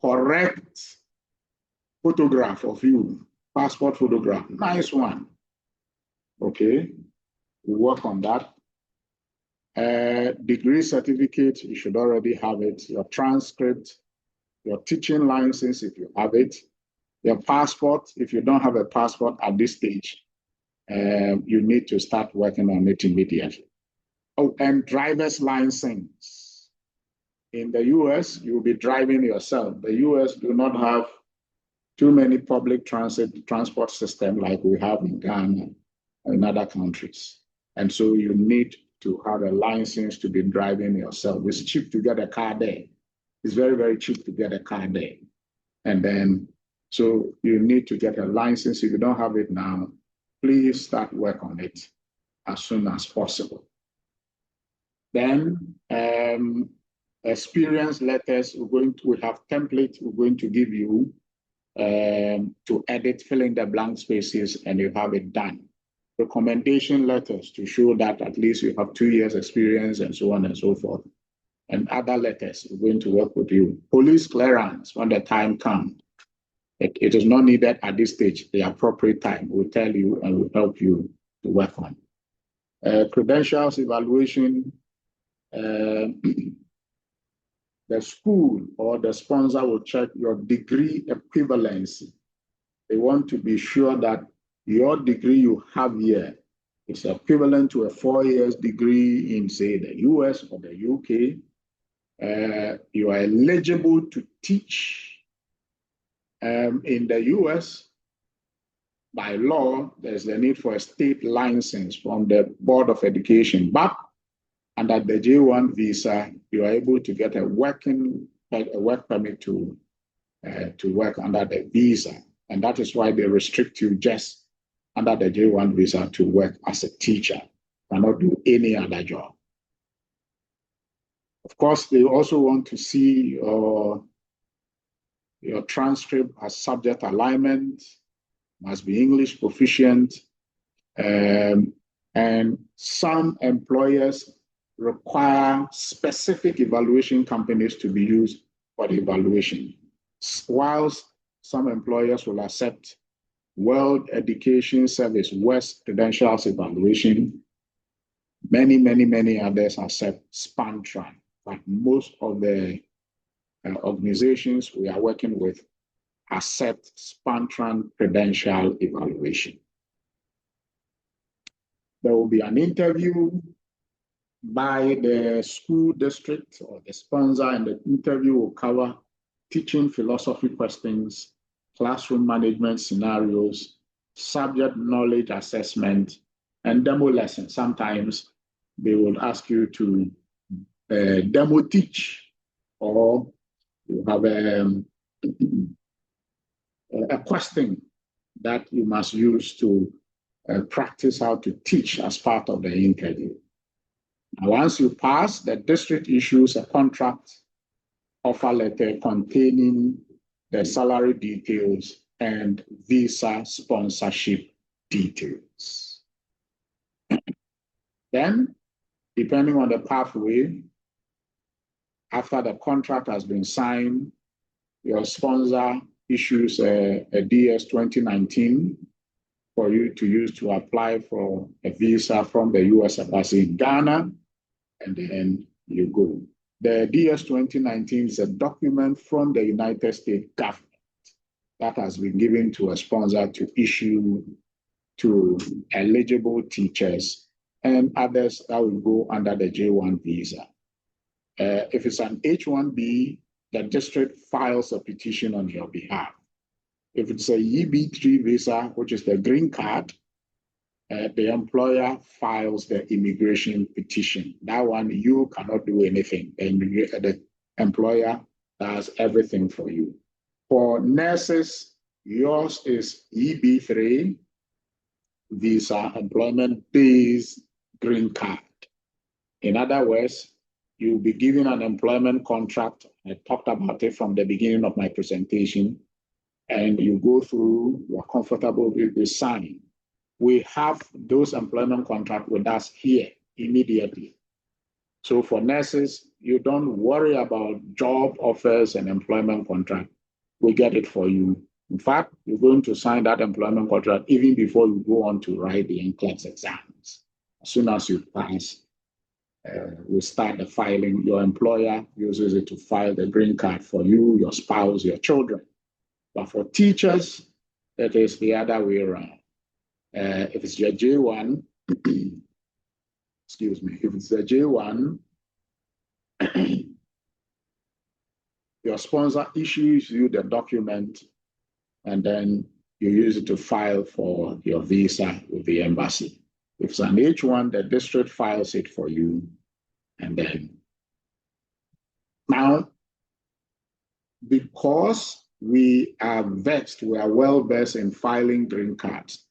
correct photograph of you, passport photograph, nice one. Okay, we work on that. Degree certificate, you should already have it. Your transcript, your teaching license, if you have it. Your passport, if you don't have a passport at this stage, you need to start working on it immediately. Oh, and driver's license. In the US, you'll be driving yourself. The US do not have too many public transport systems like we have in Ghana and in other countries. And so you need to have a license to be driving yourself. It's cheap to get a car there. It's very, very cheap to get a car there. And then, so you need to get a license. If you don't have it now, please start work on it as soon as possible. Then experience letters, we have templates we're going to give you to edit, fill in the blank spaces, and you have it done. Recommendation letters to show that at least you have 2 years experience and so on and so forth. And other letters, we're going to work with you. Police clearance, when the time comes. It is not needed at this stage. The appropriate time, we'll tell you and we'll help you to work on. Credentials evaluation, the school or the sponsor will check your degree equivalency. They want to be sure that your degree you have here is equivalent to a 4 years degree in, say, the US or the UK. You are eligible to teach. In the US, by law, there's the need for a state license from the Board of Education. But under the J1 visa, you are able to get a work permit to work under the visa. And that is why they restrict you just under the J1 visa to work as a teacher. You cannot do any other job. Of course, they also want to see your transcript as subject alignment, must be English proficient, and some employers require specific evaluation companies to be used for the evaluation, whilst some employers will accept World Education Service, West Credentials Evaluation. Many others accept SPANTRAN, but most of the organizations we are working with accept SPANTRAN credential evaluation. There will be an interview by the school district or the sponsor, and the interview will cover teaching philosophy questions, classroom management scenarios, subject knowledge assessment, and demo lessons. Sometimes they will ask you to demo teach, or you have a question that you must use to practice how to teach as part of the interview. Now, once you pass, the district issues a contract offer letter containing the salary details and visa sponsorship details. Then, depending on the pathway, after the contract has been signed, your sponsor issues a DS 2019 for you to use to apply for a visa from the US Embassy in Ghana, and then you go. The DS 2019 is a document from the United States government that has been given to a sponsor to issue to eligible teachers and others that will go under the J1 visa. If it's an H1B, the district files a petition on your behalf. If it's a EB3 visa, which is the green card, the employer files the immigration petition. That one, you cannot do anything. The employer does everything for you. For nurses, yours is EB3 visa, employment-based green card. In other words, you'll be given an employment contract. I talked about it from the beginning of my presentation, and you go through, you're comfortable with the sign. We have those employment contracts with us here immediately. So for nurses, you don't worry about job offers and employment contract. We get it for you. In fact, you're going to sign that employment contract even before you go on to write the NCLEX exams. As soon as you pass, we start the filing. Your employer uses it to file the green card for you, your spouse, your children. But for teachers, it is the other way around. If it's your J1, excuse me, if it's the J1, your sponsor issues you the document, and then you use it to file for your visa with the embassy. If it's an H1, the district files it for you, and then now, because we are well versed in filing green cards,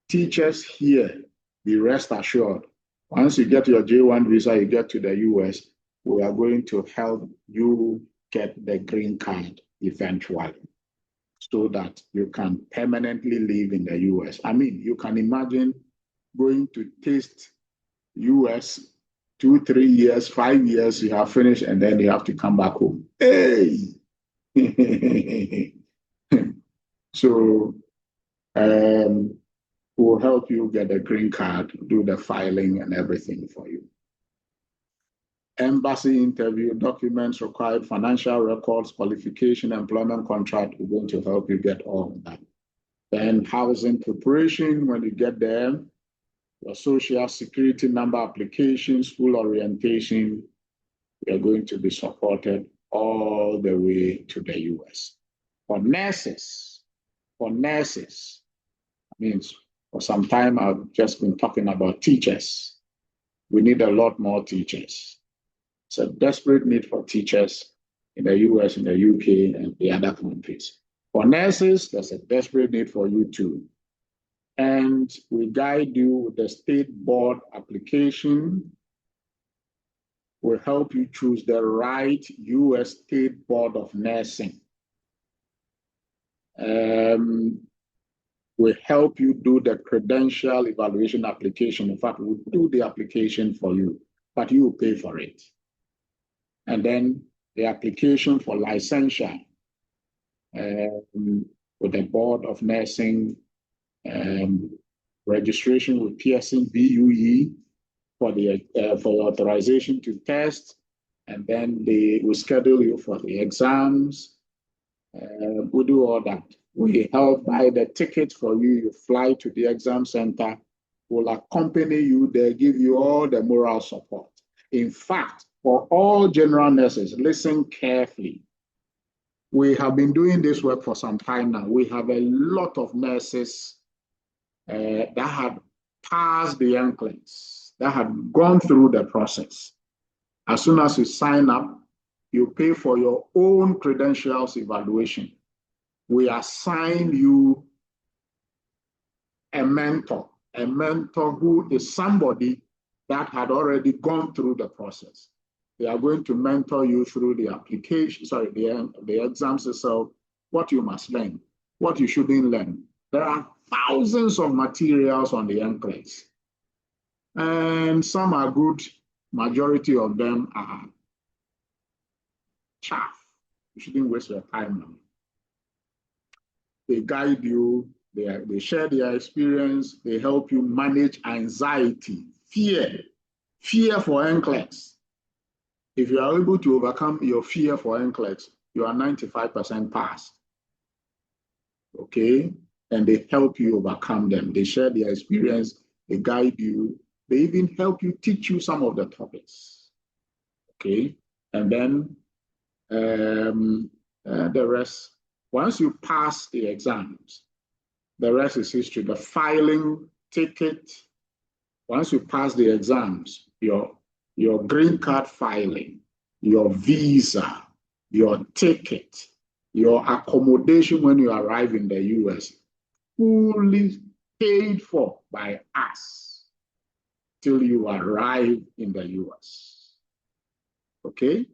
teachers here, be rest assured, once you get your J1 visa, you get to the US, we are going to help you get the green card eventually, so that you can permanently live in the US. I mean, you can imagine going to taste US 2, 3 years, 5 years, you have finished, and then you have to come back home. Hey! So, we'll help you get a green card, do the filing and everything for you. Embassy interview, documents required, financial records, qualification, employment contract. We're going to help you get all of that. Then housing preparation, when you get there, your social security number application, school orientation, we are going to be supported all the way to the US. For nurses, means for some time I've just been talking about teachers. We need a lot more teachers. It's a desperate need for teachers in the US, in the UK, and the other countries. For nurses, there's a desperate need for you too. And we guide you with the state board application. We'll help you choose the right US State Board of Nursing. We help you do the credential evaluation application. In fact, we'll do the application for you, but you will pay for it. And then the application for licensure with the Board of Nursing, registration with Pearson BUE for the for authorization to test, and then they will schedule you for the exams. We do all that. We help buy the ticket for you. You fly to the exam center. We'll accompany you. They give you all the moral support. In fact, for all general nurses, listen carefully. We have been doing this work for some time now. We have a lot of nurses that have passed the NCLEX, that have gone through the process. As soon as you sign up, you pay for your own credentials evaluation. We assign you a mentor who is somebody that had already gone through the process. They are going to mentor you through the application, the exams itself, what you must learn, what you shouldn't learn. There are thousands of materials on the NCLEX, and some are good, majority of them are chaff. You shouldn't waste your time on it. They guide you, they share their experience, they help you manage anxiety, fear for NCLEX. If you are able to overcome your fear for NCLEX, you are 95% passed. Okay? And they help you overcome them. They share their experience, they guide you, they even help you, teach you some of the topics. Okay? And then the rest, once you pass the exams, the rest is history. The filing ticket, once you pass the exams, your green card filing, your visa, your ticket, your accommodation when you arrive in the US, fully paid for by us till you arrive in the US. Okay?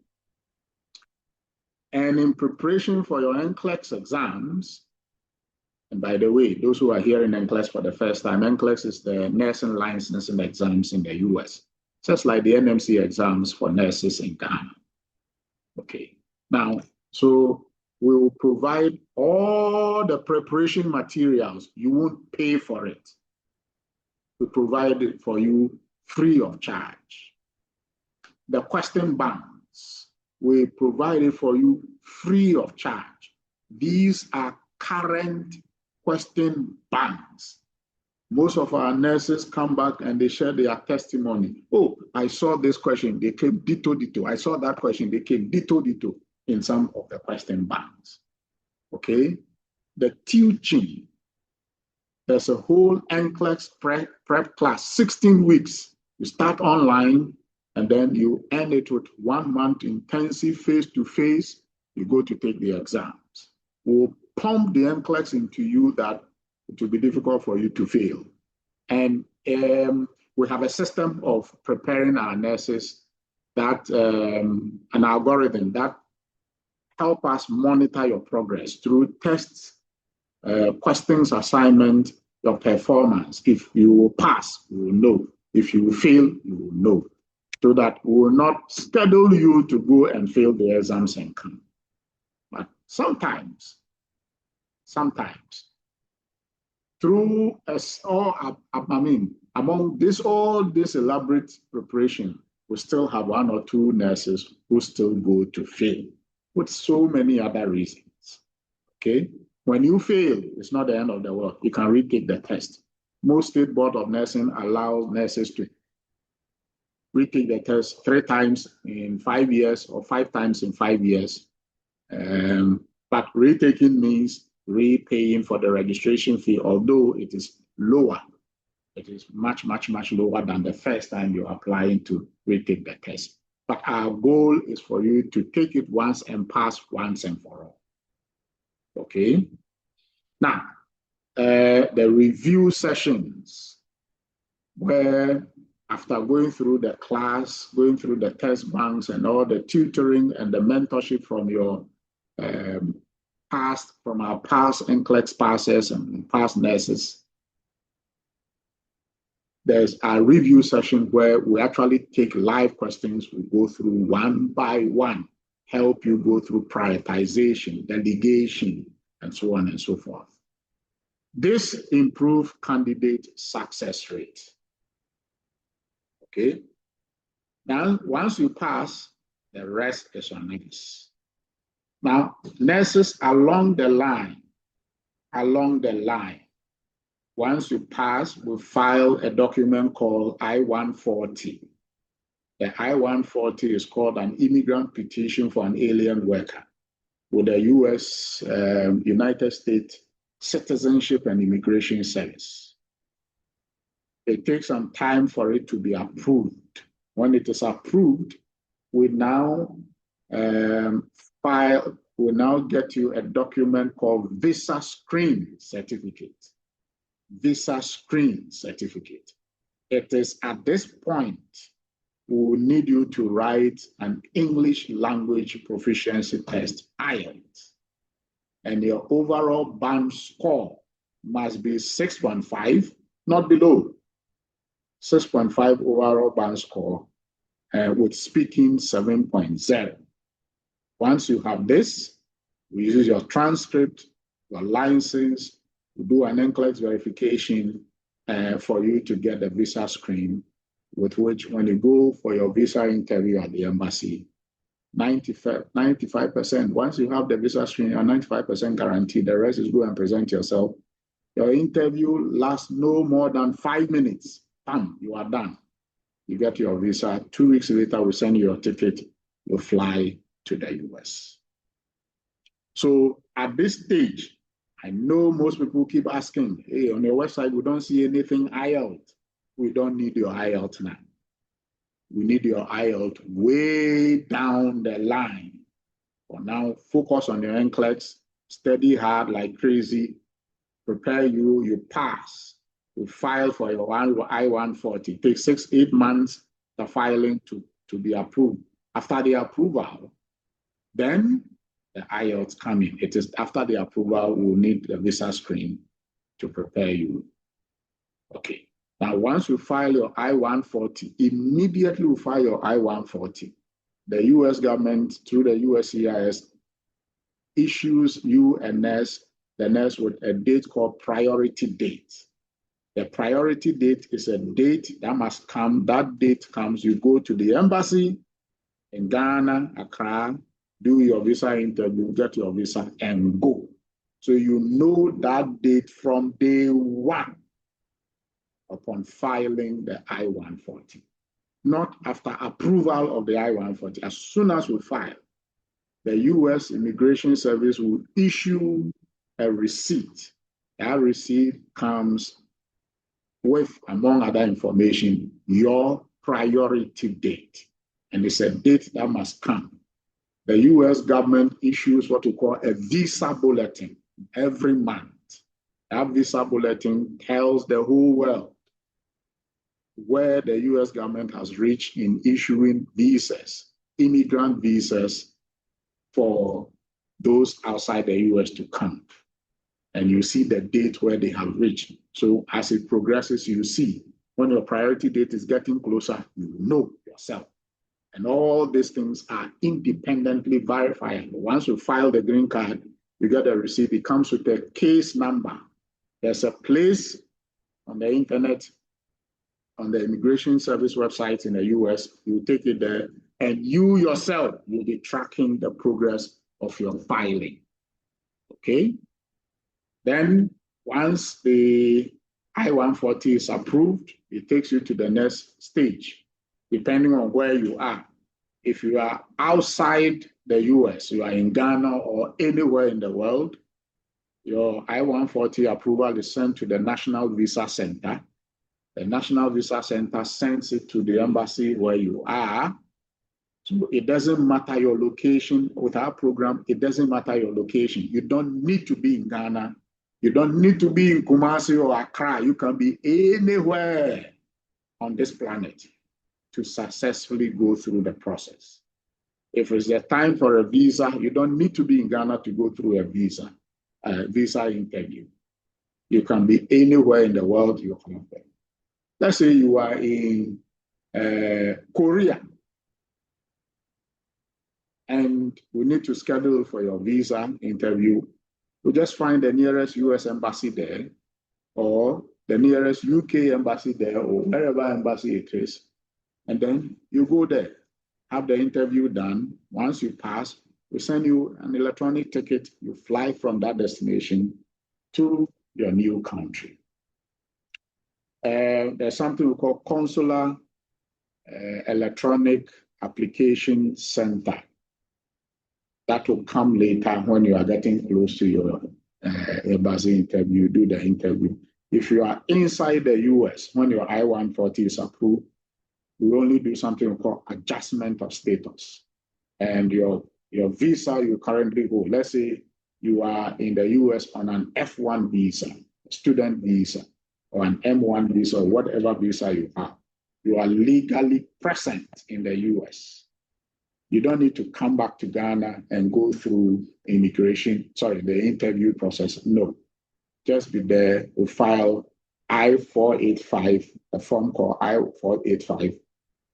And in preparation for your NCLEX exams, and by the way, those who are hearing NCLEX for the first time, NCLEX is the nursing licensing exams in the US, just like the NMC exams for nurses in Ghana. Okay, now, so we will provide all the preparation materials. You won't pay for it. We provide it for you free of charge. The question banks, we provide it for you free of charge. These are current question banks. Most of our nurses come back and they share their testimony. Oh, I saw this question, they came ditto. I saw that question, they came ditto in some of the question banks. Okay? The teaching, there's a whole NCLEX prep class, 16 weeks. You start online and then you end it with 1 month intensive face-to-face. You go to take the exams. We'll pump the NCLEX into you that it will be difficult for you to fail. And we have a system of preparing our nurses, that an algorithm that help us monitor your progress through tests, questions, assignment, your performance. If you will pass, you will know. If you will fail, you will know. So that we will not schedule you to go and fail the exams and come. But sometimes, through among all this elaborate preparation, we still have 1 or 2 nurses who still go to fail with so many other reasons. Okay? When you fail, it's not the end of the world. You can retake the test. Most state board of nursing allow nurses to retake the test 3 times in 5 years or 5 times in 5 years. But retaking means repaying for the registration fee, although it is lower. It is much, much, much lower than the first time you're applying to retake the test. But our goal is for you to take it once and pass once and for all. Okay? Now, the review sessions, where after going through the class, going through the test banks and all the tutoring and the mentorship from your from our past NCLEX passers and past nurses, there's a review session where we actually take live questions. We go through one by one, help you go through prioritization, delegation, and so on and so forth. This improves candidate success rate. Okay? Now, once you pass, the rest is on us. Now, nurses along the line, once you pass, we file a document called I-140. The I-140 is called an immigrant petition for an alien worker with the U.S. United States Citizenship and Immigration Service. It takes some time for it to be approved. When it is approved, we now get you a document called Visa Screen Certificate. Visa Screen Certificate. It is at this point we will need you to write an English language proficiency test, IELTS, and your overall band score must be 6.5, not below. 6.5 overall band score with speaking 7.0. Once you have this, we use your transcript, your license, we do an NCLEX verification for you to get the visa screen, with which when you go for your visa interview at the embassy, 95%, once you have the visa screen, you're 95% guaranteed. The rest is go and present yourself. Your interview lasts no more than 5 minutes. Bam, you are done. You get your visa. 2 weeks later, we send you your ticket. You fly to the US. So at this stage, I know most people keep asking, hey, on your website, we don't see anything IELTS. We don't need your IELTS now. We need your IELTS way down the line. For now, focus on your NCLEX, study hard like crazy, prepare you pass. You file for your I-140. It takes 6-8 months the filing to be approved. After the approval, then the IELTS come in. It is after the approval, we'll need the visa screen to prepare you. Okay. Now, once you file your I-140, immediately you file your I-140. The U.S. government, through the USCIS, issues you a nurse, the nurse with a date called priority date. The priority date is a date that must come. That date comes, you go to the embassy in Ghana, Accra, do your visa interview, get your visa, and go. So you know that date from day one upon filing the I-140. Not after approval of the I-140. As soon as we file, the U.S. Immigration Service will issue a receipt. That receipt comes with, among other information, your priority date. And it's a date that must come. The U.S. government issues what we call a visa bulletin every month. That visa bulletin tells the whole world where the U.S. government has reached in issuing visas, immigrant visas, for those outside the U.S. to come. And you see the date where they have reached. So as it progresses, you see when your priority date is getting closer, you know yourself. And all these things are independently verifiable. Once you file the green card, you get a receipt. It comes with a case number. There's a place on the internet, on the Immigration Service website in the US. You take it there, and you yourself will be tracking the progress of your filing. Okay? Then once the I-140 is approved, it takes you to the next stage, depending on where you are. If you are outside the US, you are in Ghana or anywhere in the world, your I-140 approval is sent to the National Visa Center. The National Visa Center sends it to the embassy where you are. So it doesn't matter your location. With our program, it doesn't matter your location. You don't need to be in Ghana. You don't need to be in Kumasi or Accra. You can be anywhere on this planet to successfully go through the process. If it's the time for a visa, you don't need to be in Ghana to go through a visa interview. You can be anywhere in the world you have them. Let's say you are in Korea and we need to schedule for your visa interview. You just find the nearest US embassy there or the nearest UK embassy there or wherever embassy it is. And then you go there, have the interview done. Once you pass, we send you an electronic ticket. You fly from that destination to your new country. There's something we call Consular Electronic Application Center. That will come later when you are getting close to your embassy interview, do the interview. If you are inside the US, when your I-140 is approved, we only do something called adjustment of status. And your visa you currently hold, let's say you are in the US on an F1 visa, student visa, or an M1 visa, or whatever visa you have, you are legally present in the US. You don't need to come back to Ghana and go through the interview process. No, just be there, we file I-485, a form called I-485,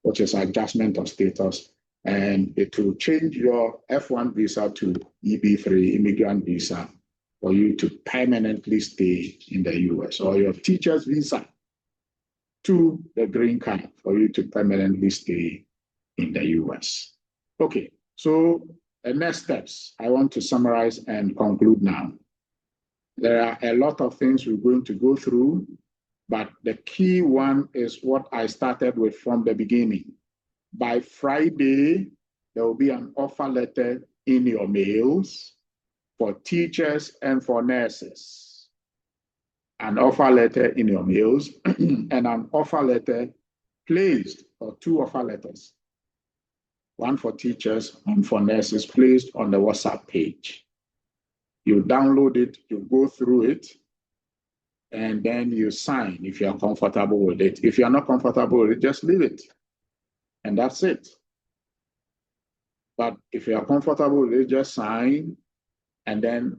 which is adjustment of status, and it will change your F1 visa to EB3, immigrant visa, for you to permanently stay in the US, or your teacher's visa to the green card for you to permanently stay in the US. Okay, so the next steps, I want to summarize and conclude now. There are a lot of things we're going to go through, but the key one is what I started with from the beginning. By Friday, there will be an offer letter in your mails for teachers and for nurses. An offer letter in your mails and an offer letter placed, or two offer letters, one for teachers, one for nurses, placed on the WhatsApp page. You download it, you go through it, and then you sign if you are comfortable with it. If you are not comfortable with it, just leave it. And that's it. But if you are comfortable with it, just sign and then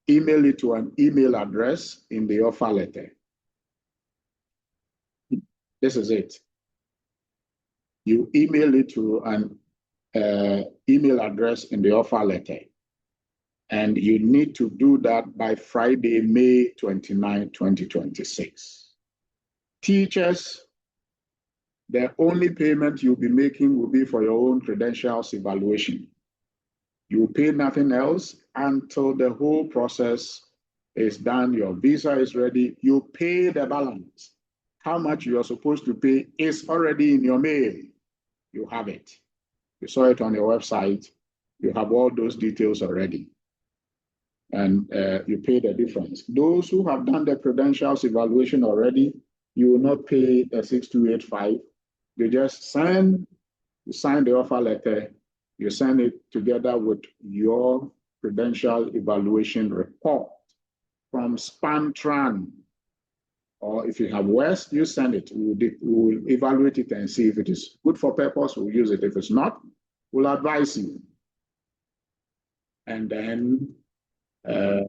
email it to an email address in the offer letter. This is it. You email it to an email address in the offer letter. And you need to do that by Friday, May 29, 2026. Teachers, the only payment you'll be making will be for your own credentials evaluation. You pay nothing else until the whole process is done. Your visa is ready. You pay the balance. How much you are supposed to pay is already in your mail. You have it. You saw it on your website. You have all those details already. And you pay the difference. Those who have done the credentials evaluation already, you will not pay the 6285. You just sign the offer letter, you send it together with your credential evaluation report from Spantran. Or if you have West, you send it. We'll evaluate it and see if it is good for purpose, we'll use it. If it's not, we'll advise you. And then the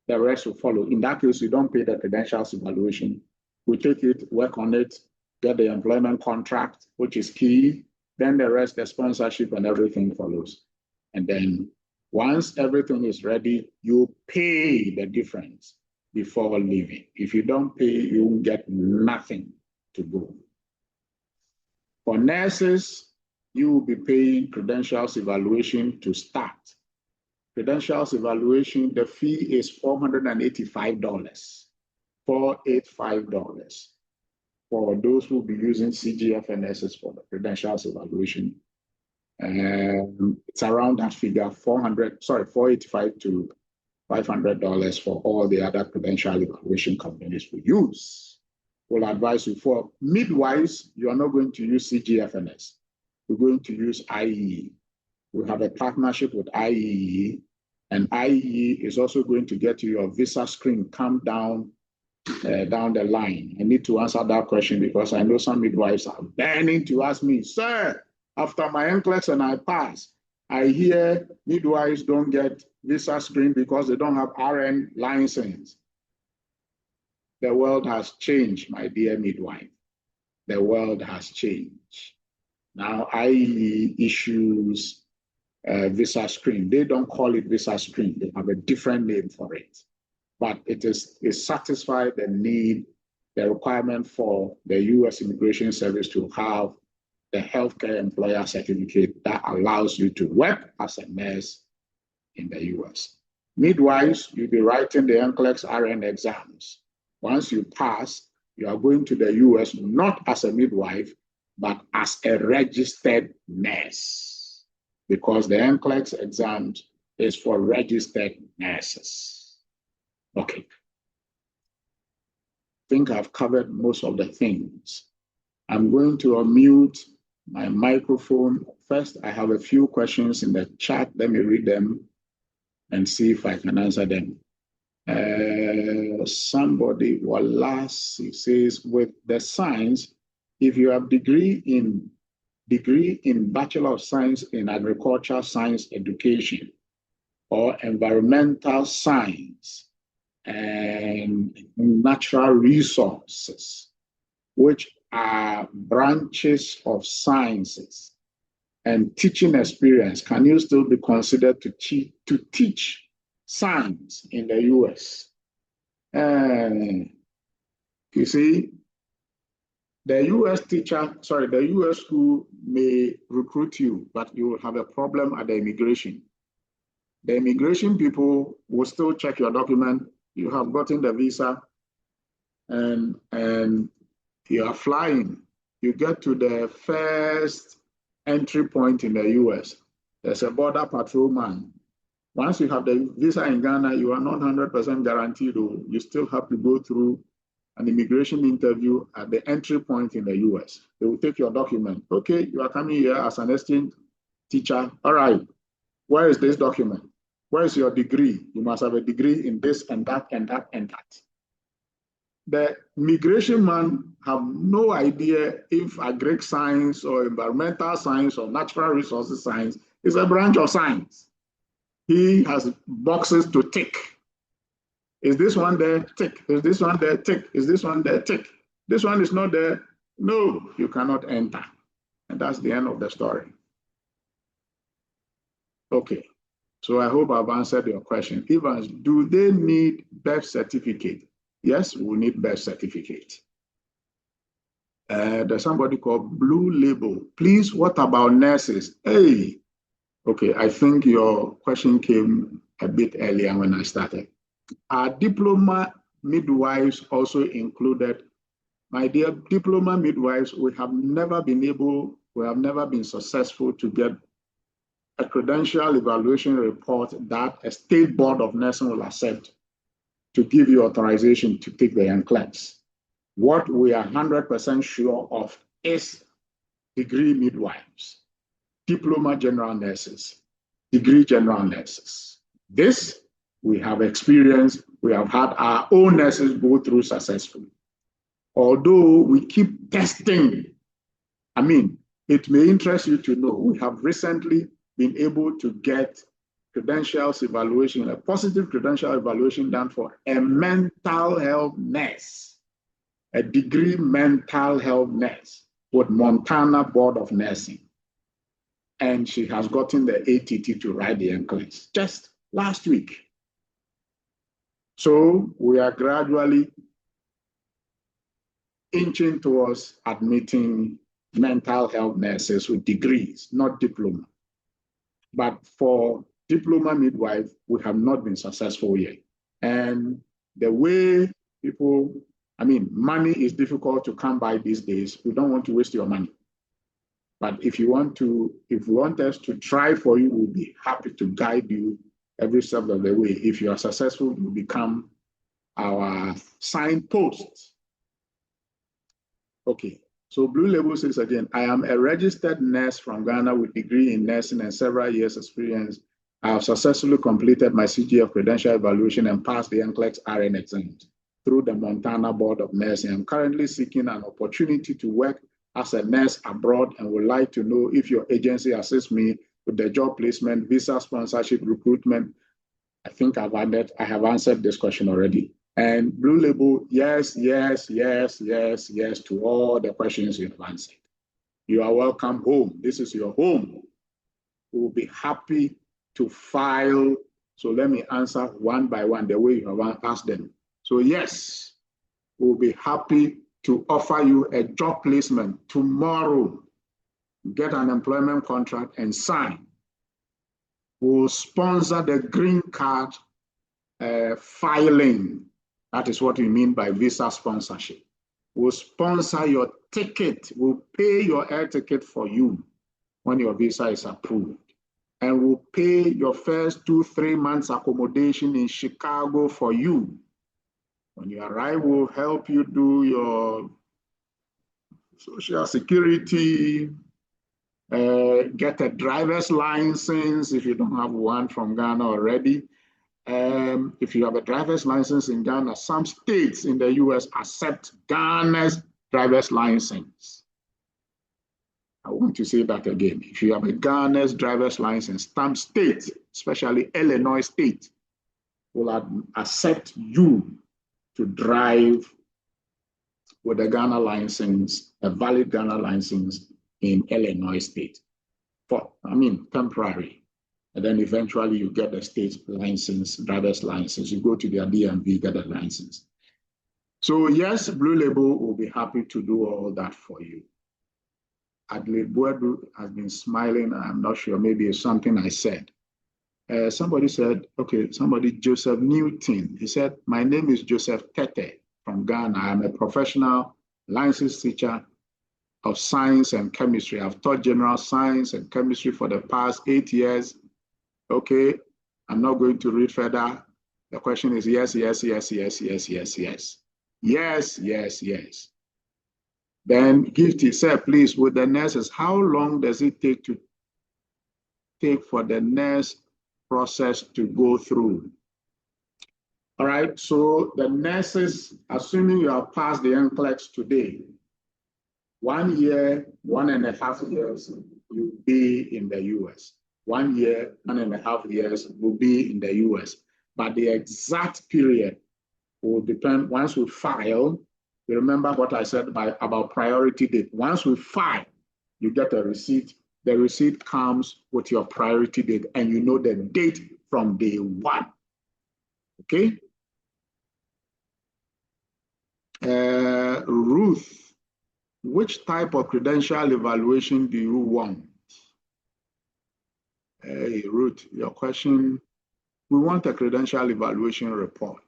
rest will follow. In that case, you don't pay the credentials evaluation. We take it, work on it, get the employment contract, which is key. Then the rest, the sponsorship and everything follows. And then once everything is ready, you pay the difference before leaving. If you don't pay, you will get nothing to go. For nurses, you will be paying credentials evaluation to start. Credentials evaluation, the fee is $485. $485 for those who will be using CGF and SS for the credentials evaluation. It's around that figure, $485 to $500 for all the other credential evaluation companies we use. We'll advise you for midwives, you are not going to use CGFNS. We're going to use IEE. We have a partnership with IEE, and IEE is also going to get you your visa screen come down the line. I need to answer that question because I know some midwives are burning to ask me, sir, After my NCLEX and I pass, I hear midwives don't get visa screen because they don't have RN license. The world has changed, my dear midwife. The world has changed. Now, IE issues visa screen. They don't call it visa screen. They have a different name for it. But it satisfies the need, the requirement for the U.S. Immigration Service to have the healthcare employer certificate that allows you to work as a nurse in the U.S. Midwives, you'll be writing the NCLEX RN exams. Once you pass, you are going to the U.S. not as a midwife, but as a registered nurse, because the NCLEX exams is for registered nurses. Okay. I think I've covered most of the things. I'm going to unmute my microphone. First, I have a few questions in the chat. Let me read them and see if I can answer them. Somebody, Wallace, says, with the science, if you have degree in Bachelor of Science in Agricultural Science Education or Environmental Science and Natural Resources, which are branches of sciences, and teaching experience, can you still be considered to teach science in the US? You see, the the US school may recruit you, but you will have a problem at the immigration. The immigration people will still check your document. You have gotten the visa and you are flying. You get to the first entry point in the US. There's a border patrolman. Once you have the visa in Ghana, you are not 100% guaranteed. You still have to go through an immigration interview at the entry point in the US. They will take your document. Okay, you are coming here as an exchange teacher. All right, where is this document? Where is your degree? You must have a degree in this and that and that and that. The migration man have no idea if agric science or environmental science or natural resources science is a branch of science. He has boxes to tick. Is this one there? Tick. Is this one there? Tick. Is this one there? Tick. This one is not there. No, you cannot enter. And that's the end of the story. Okay. So I hope I've answered your question. Evans, do they need birth certificate? Yes, we need birth certificate. There's somebody called Blue Label. Please, what about nurses? Hey, okay, I think your question came a bit earlier when I started. Are diploma midwives also included? My dear, diploma midwives, we have never been successful to get a credential evaluation report that a state board of nursing will accept to give you authorization to take the NCLEX. What we are 100% sure of is degree midwives, diploma general nurses, degree general nurses. This we have experienced, we have had our own nurses go through successfully. Although we keep testing, it may interest you to know, we have recently been able to get credentials evaluation, a positive credential evaluation done for a mental health nurse, a degree mental health nurse with Montana Board of Nursing. And she has gotten the ATT to write the NCLEX just last week. So we are gradually inching towards admitting mental health nurses with degrees, not diploma. But for diploma midwife, we have not been successful yet. And the way people, money is difficult to come by these days. We don't want to waste your money. But if you want us to try for you, we'll be happy to guide you every step of the way. If you are successful, you become our signpost. Okay. So Blue Label says again, I am a registered nurse from Ghana with degree in nursing and several years experience. I have successfully completed my CGF credential evaluation and passed the NCLEX RN exams through the Montana Board of Nursing. I'm currently seeking an opportunity to work as a nurse abroad and would like to know if your agency assists me with the job placement, visa sponsorship, recruitment, I think I have answered this question already. And Blue Label, yes, yes, yes, yes, yes to all the questions you have answered. You are welcome home. This is your home. We will be happy to file. So let me answer one by one the way you have asked them. So yes, we'll be happy to offer you a job placement tomorrow. Get an employment contract and sign. We'll sponsor the green card filing. That is what we mean by visa sponsorship. We'll sponsor your ticket. We'll pay your air ticket for you when your visa is approved. And we'll pay your first 2-3 months accommodation in Chicago for you. When you arrive, we'll help you do your social security, get a driver's license if you don't have one from Ghana already. If you have a driver's license in Ghana, some states in the US accept Ghana's driver's license. I want to say that again. If you have a Ghana's driver's license, some states, especially Illinois state, will accept you to drive with a Ghana license, a valid Ghana license in Illinois state. Temporary. And then eventually you get the state license, driver's license. You go to their DMV, get a license. So yes, Blue Label will be happy to do all that for you. Adelaide Boadu has been smiling. I'm not sure, maybe it's something I said. Somebody said, Joseph Newton. He said, my name is Joseph Tete from Ghana. I'm a professional licensed teacher of science and chemistry. I've taught general science and chemistry for the past 8 years. Okay, I'm not going to read further. The question is yes, yes, yes, yes, yes, yes, yes. Yes, yes, yes. Then Gifty said, please, with the nurses, how long does it take for the nurse process to go through? All right, so the nurses, assuming you have passed the NCLEX today, 1 year, 1.5 years, you'll be in the US. 1 year, 1.5 years will be in the US. But the exact period will depend. Once we file, you remember what I said about priority date. Once we file, you get a receipt. The receipt comes with your priority date, and you know the date from day one. Okay? Ruth, which type of credential evaluation do you want? Hey, Ruth, your question, we want a credential evaluation report.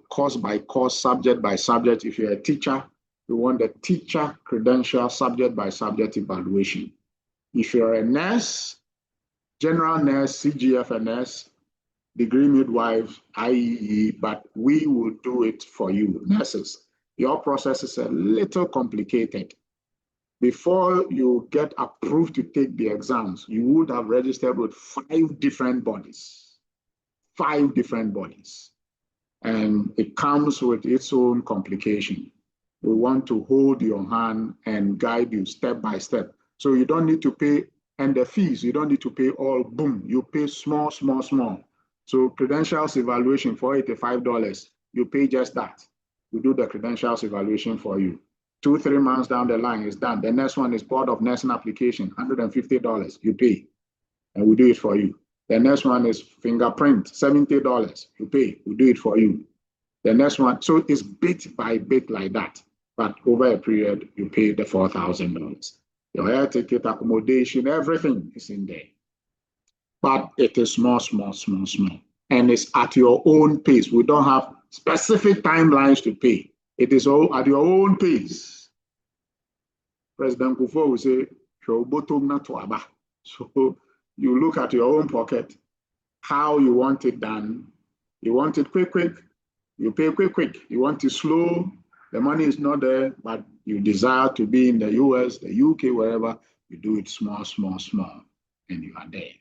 Course by course, subject by subject. If you're a teacher, we want the teacher credential subject by subject evaluation. If you're a nurse, general nurse, CGFNS, degree midwife, IEE, but we will do it for you, nurses. Your process is a little complicated. Before you get approved to take the exams, you would have registered with 5 different bodies. 5 different bodies. And it comes with its own complication. We want to hold your hand and guide you step by step. So you don't need to pay, and the fees, you don't need to pay all, boom. You pay small, small, small. So credentials evaluation for $85, you pay just that. We do the credentials evaluation for you. 2-3 months down the line, it's done. The next one is Board of Nursing application, $150, you pay, and we do it for you. The next one is fingerprint, $70, you pay, we do it for you. The next one, so it's bit by bit like that, but over a period, you pay the $4,000. Your air ticket, accommodation, everything is in there. But it is small, small, small, small. And it's at your own pace. We don't have specific timelines to pay. It is all at your own pace. President Kufuor will say, so you look at your own pocket, how you want it done. You want it quick, quick, you pay quick, quick. You want it slow, the money is not there, but you desire to be in the US, the UK, wherever, you do it small, small, small, and you are there.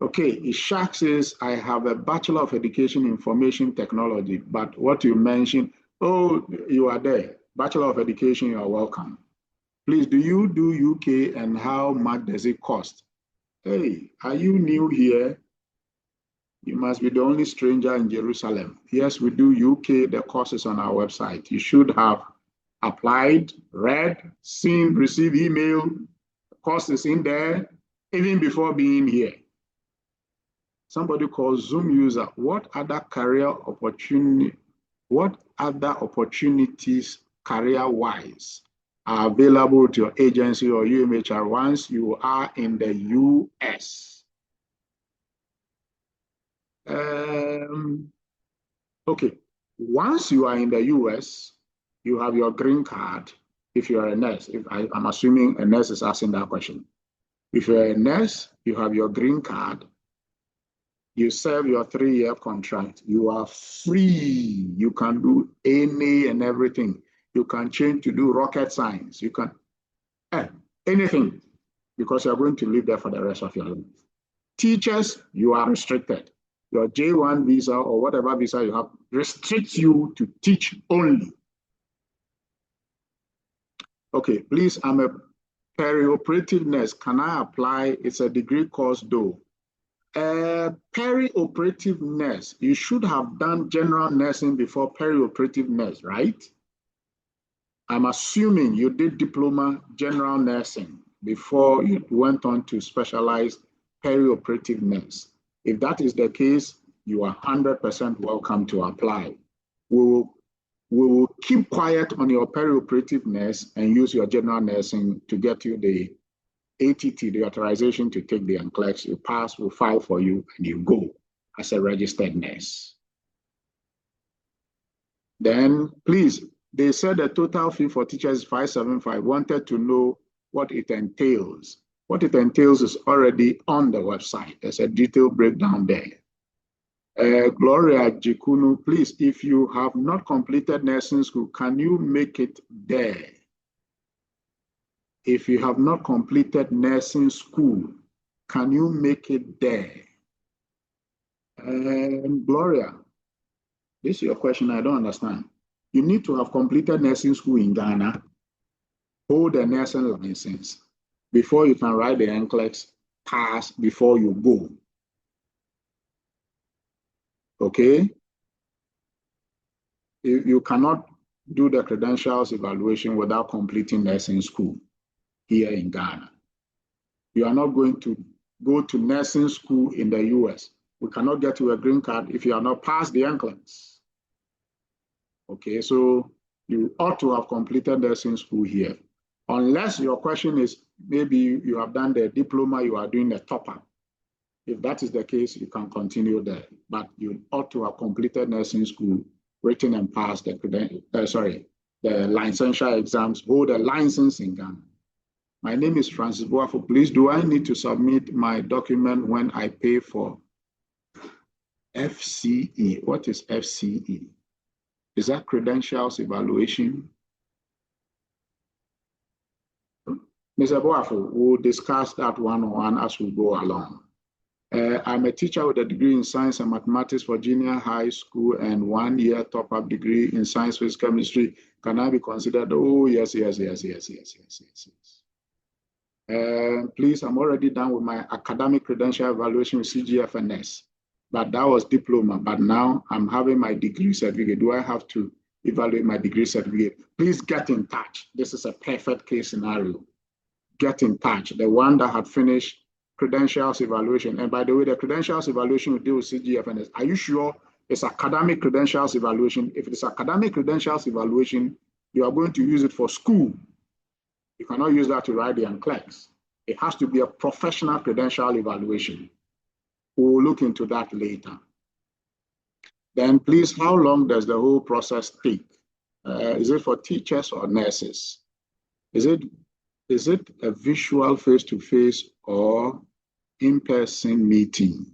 Okay, Ishak says, I have a Bachelor of Education in Information Technology, but what you mentioned, oh, you are there. Bachelor of Education, you are welcome. Please, do you do UK and how much does it cost? Hey, are you new here? You must be the only stranger in Jerusalem. Yes, we do UK. The course is on our website. You should have applied, read, seen, received email. The course is in there, even before being here. Somebody called Zoom user. What other opportunities career-wise are available to your agency or UMHR once you are in the US? Okay, once you are in the US, you have your green card. If you are a nurse, I'm assuming a nurse is asking that question. If you're a nurse, you have your green card. You serve your 3-year contract. You are free. You can do any and everything. You can change to do rocket science. You can anything because you're going to live there for the rest of your life. Teachers, you are restricted. Your J1 visa or whatever visa you have restricts you to teach only. Okay, please, I'm a perioperative nurse. Can I apply? It's a degree course though. Perioperative nurse, you should have done general nursing before perioperative nurse, right? I'm assuming you did diploma general nursing before you went on to specialize perioperative nurse. If that is the case, you are 100% welcome to apply. We will keep quiet on your perioperative nurse and use your general nursing to get you the ATT, the authorization to take the NCLEX. You pass, we'll file for you, and you go as a registered nurse. Then, please, they said the total fee for teachers is $575. Wanted to know what it entails. What it entails is already on the website. There's a detailed breakdown there. Gloria Jikunu, please, if you have not completed nursing school, can you make it there? If you have not completed nursing school, can you make it there? Gloria, this is your question. I don't understand. You need to have completed nursing school in Ghana, hold a nursing license before you can write the NCLEX, pass before you go. Okay? You cannot do the credentials evaluation without completing nursing school here in Ghana. You are not going to go to nursing school in the US. We cannot get you a green card if you are not past the NCLEX. Okay, so you ought to have completed nursing school here. Unless your question is maybe you have done the diploma, you are doing a top-up. If that is the case, you can continue there. But you ought to have completed nursing school, written and passed the licensure exams, hold a license in Ghana. My name is Francis Boafo. Please, do I need to submit my document when I pay for FCE? What is FCE? Is that credentials evaluation? Mr. Boafo, we'll discuss that one-on-one as we go along. I'm a teacher with a degree in science and mathematics for junior high school and 1-year top-up degree in science with chemistry. Can I be considered? Oh, yes. Please, I'm already done with my academic credential evaluation with CGFNS, but that was diploma. But now I'm having my degree certificate. Do I have to evaluate my degree certificate? Please get in touch. This is a perfect case scenario. Get in touch. The one that had finished credentials evaluation. And by the way, the credentials evaluation will deal with CGFNS. Are you sure it's academic credentials evaluation? If it's academic credentials evaluation, you are going to use it for school. You cannot use that to write the NCLEX. It has to be a professional credential evaluation. We'll look into that later. Then please, how long does the whole process take? Is it for teachers or nurses? Is it a visual face-to-face or in-person meeting?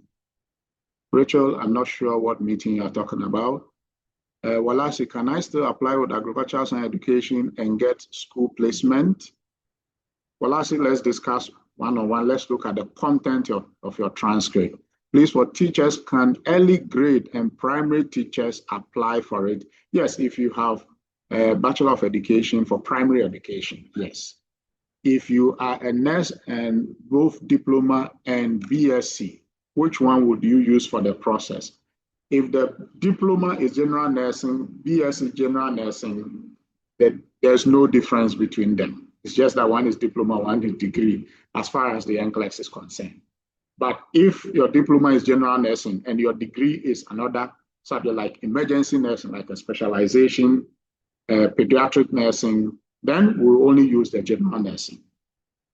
Rachel, I'm not sure what meeting you're talking about. Walasi, can I still apply with agricultural science education and get school placement? Walasi, let's discuss one-on-one. Let's look at the content of your transcript. Please, for teachers, can early grade and primary teachers apply for it? Yes, if you have Bachelor of Education for primary education, yes. If you are a nurse and both diploma and BSc, which one would you use for the process? If the diploma is general nursing, BSc general nursing, then there's no difference between them. It's just that one is diploma, one is degree, as far as the NCLEX is concerned. But if your diploma is general nursing and your degree is another subject like emergency nursing, like a specialization, pediatric nursing, then we'll only use the general nursing.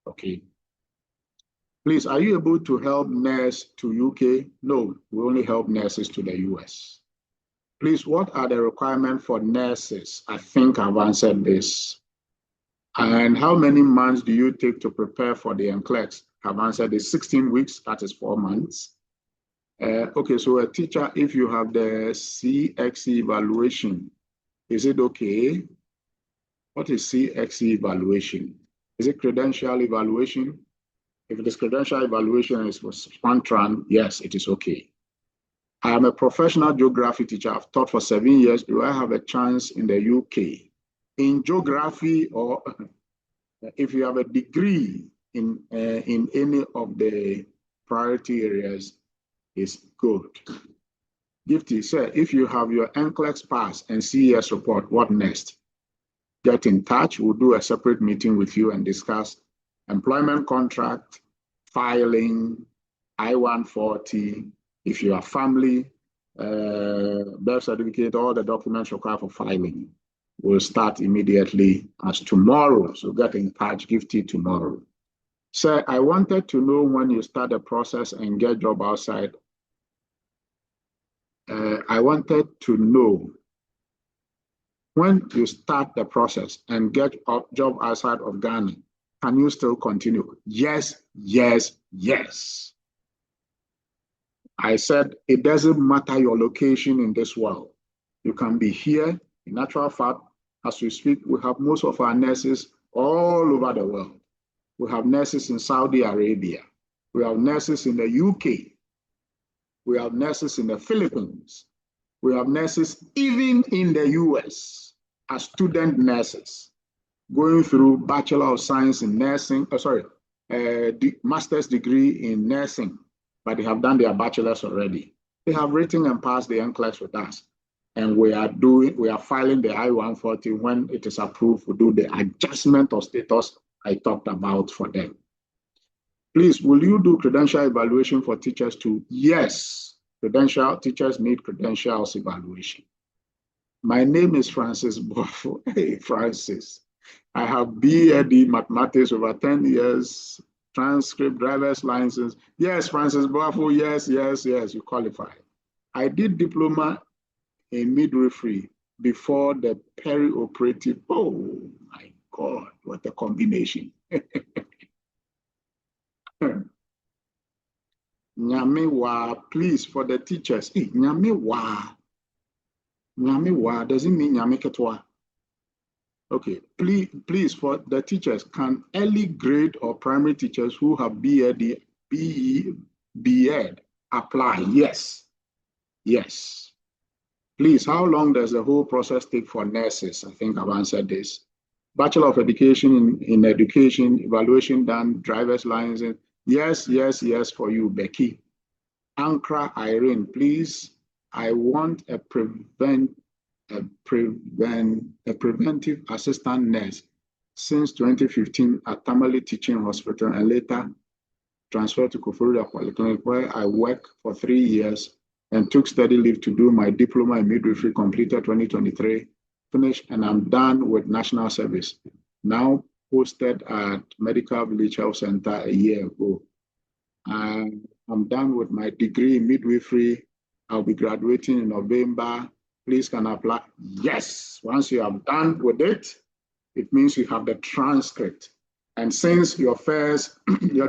Okay. Please, are you able to help nurse to UK? No, we only help nurses to the US. Please, what are the requirements for nurses? I think I've answered this. And how many months do you take to prepare for the NCLEX? I've answered this. 16 weeks, that is 4 months. Okay, so a teacher, if you have the CXE evaluation, is it okay? What is CXE evaluation? Is it credential evaluation? If it is credential evaluation and it's for Spantran, yes, it is okay. I am a professional geography teacher. I've taught for 7 years. Do I have a chance in the UK? In geography, or if you have a degree in any of the priority areas, is good. Gifty, sir, if you have your NCLEX pass and CES report, what next? Get in touch. We'll do a separate meeting with you and discuss employment contract, filing, I-140, if you are family, birth certificate, all the documents required for filing will start immediately as tomorrow. So get in touch, Gifty, tomorrow. Sir, I wanted to know when you start the process and get job outside. I wanted to know when you start the process and get a job outside of Ghana, can you still continue? Yes, yes, yes. I said, it doesn't matter your location in this world. You can be here. In actual fact, as we speak, we have most of our nurses all over the world. We have nurses in Saudi Arabia. We have nurses in the UK. We have nurses in the Philippines. We have nurses even in the US as student nurses going through Bachelor of Science in Nursing, master's degree in nursing, but they have done their bachelor's already. They have written and passed the NCLEX with us. And we are filing the I-140. When it is approved, we do the adjustment of status I talked about for them. Please, will you do credential evaluation for teachers too? Yes, teachers need credentials evaluation. My name is Francis Boffo. Hey, Francis. I have B.Ed mathematics over 10 years, transcript, driver's license. Yes, Francis Boffo, yes, you qualify. I did diploma in midwifery before the peri-operative. Oh my God, what a combination. Nyamewa, please, for the teachers. Hey, Nyamewa. Nyamewa doesn't mean Nyameketwa. Okay, please, for the teachers, can early grade or primary teachers who have B.Ed apply? Yes. Yes. Please, how long does the whole process take for nurses? I think I've answered this. Bachelor of Education in Education, evaluation done, driver's license. Yes, for you, Becky. Ankra Irene, please. I want a preventive assistant nurse since 2015 at Tamale Teaching Hospital and later transferred to Koforidua Polyclinic, where I worked for 3 years and took study leave to do my diploma in midwifery, completed 2023, finished, and I'm done with national service. Now posted at Medical Village Health Center a year ago. I'm done with my degree in midwifery. I'll be graduating in November. Please can apply. Yes, once you have done with it, it means you have the transcript. And since your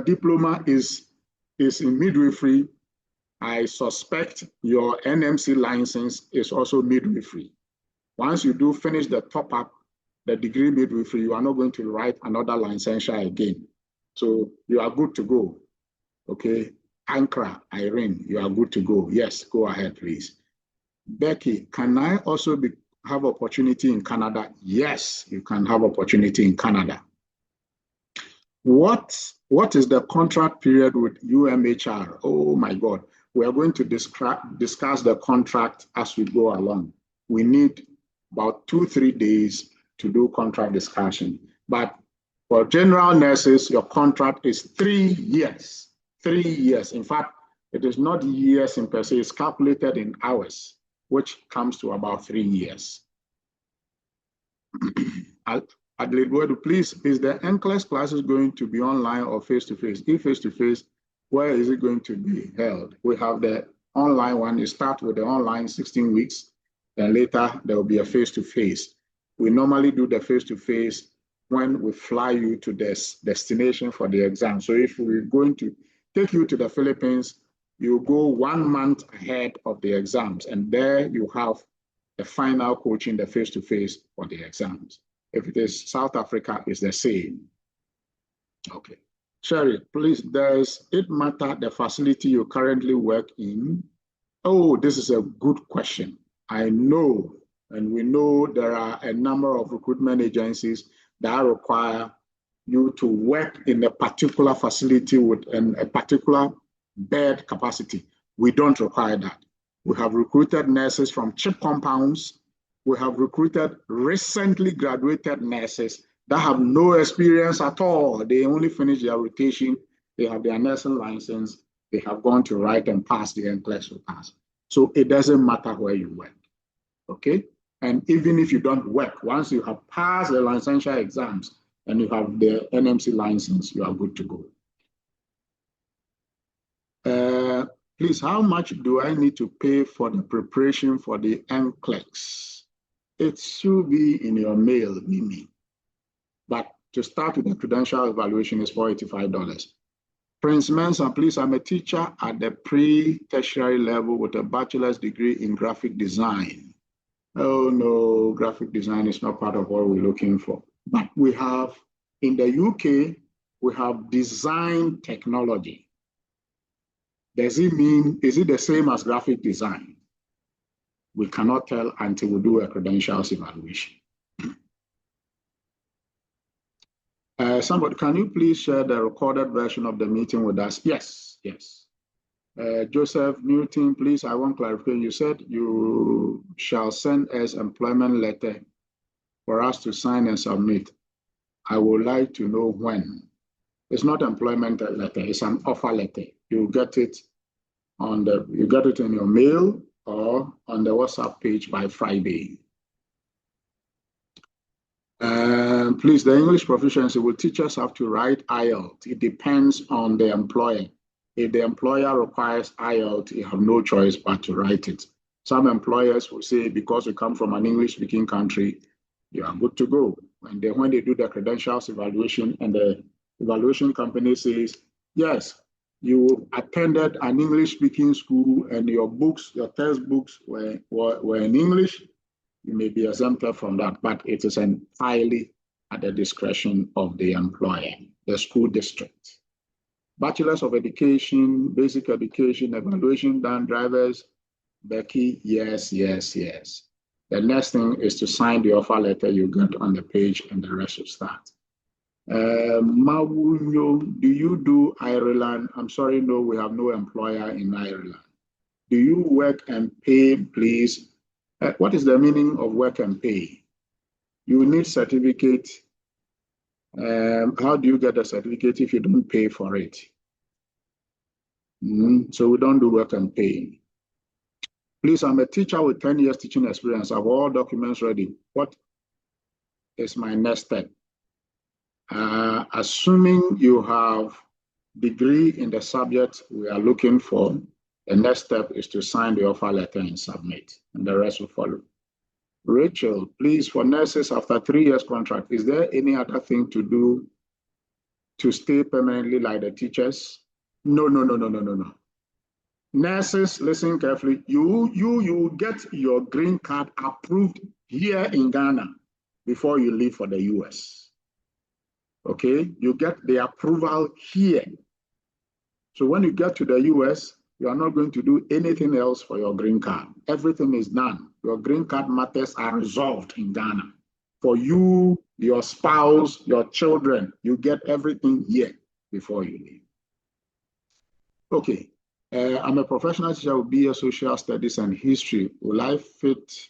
diploma is in midwifery, I suspect your NMC license is also midwifery. Once you do finish the top up, the degree midwifery, you are not going to write another licensure again. So you are good to go. Okay. Ankra, Irene, you are good to go. Yes, go ahead, please. Becky, can I also be have opportunity in Canada? Yes, you can have opportunity in Canada. What is the contract period with UMHR? Oh my God. We are going to discuss the contract as we go along. We need about 2-3 days to do contract discussion. But for general nurses, your contract is 3 years. 3 years. In fact, it is not years in per se, it's calculated in hours, which comes to about 3 years. Addo-Yobo, please, is the NCLEX classes going to be online or face-to-face? If face-to-face, where is it going to be held? We have the online one. You start with the online 16 weeks, then later there will be a face-to-face. We normally do the face-to-face when we fly you to this destination for the exam. So if we're going to take you to the Philippines, you go 1 month ahead of the exams, and there you have the final coaching, the face-to-face for the exams. If it is South Africa, it's the same. Okay. Sherry, please, does it matter the facility you currently work in? Oh, this is a good question. I know, and we know there are a number of recruitment agencies that require you to work in a particular facility with a particular bed capacity. We don't require that. We have recruited nurses from cheap compounds. We have recruited recently graduated nurses that have no experience at all. They only finished their rotation. They have their nursing license. They have gone to write and pass the NCLEX will pass. So it doesn't matter where you work, okay? And even if you don't work, once you have passed the licensure exams and you have the NMC license, you are good to go. Please, how much do I need to pay for the preparation for the NCLEX? It should be in your mail, Mimi. But to start with the credential evaluation is $485. Prince Mensa, please, I'm a teacher at the pre-tertiary level with a bachelor's degree in graphic design. Oh no, graphic design is not part of what we're looking for. But we have, in the UK, we have design technology. Does it mean, is it the same as graphic design? We cannot tell until we do a credentials evaluation. Somebody, can you please share the recorded version of the meeting with us? Yes, yes. Joseph Newton, please, I want clarification. You said you shall send us employment letter for us to sign and submit. I would like to know when. It's not employment letter, it's an offer letter. You get it in your mail or on the WhatsApp page by Friday. Please, the English proficiency will teachers have to write IELTS. It depends on the employer. If the employer requires IELTS, you have no choice but to write it. Some employers will say, because you come from an English-speaking country, you are good to go. And then when they do the credentials evaluation and the evaluation company says, yes, you attended an English-speaking school and your books, your textbooks were in English, you may be exempted from that, but it is entirely at the discretion of the employer, the school district. Bachelors of Education, Basic Education, Evaluation done, drivers, Becky, yes, yes, yes. The next thing is to sign the offer letter you get on the page and the rest will start. Mawunyo, do you do Ireland? I'm sorry, no, we have no employer in Ireland. Do you work and pay, please? What is the meaning of work and pay? You need certificate. How do you get a certificate if you don't pay for it? So we don't do work and pay. Please, I'm a teacher with 10 years teaching experience. I have all documents ready. What is my next step? Assuming you have degree in the subject we are looking for, the next step is to sign the offer letter and submit, and the rest will follow. Rachel, please, for nurses after 3 years contract, is there any other thing to do to stay permanently like the teachers? No. Nurses, listen carefully. You get your green card approved here in Ghana before you leave for the US. Okay, you get the approval here. So when you get to the US, You are not going to do anything else for your green card. Everything is done. Your green card matters are resolved in Ghana. For you, your spouse, your children, you get everything here before you leave. Okay. I'm a professional teacher with BA Social Studies and History. Will I fit?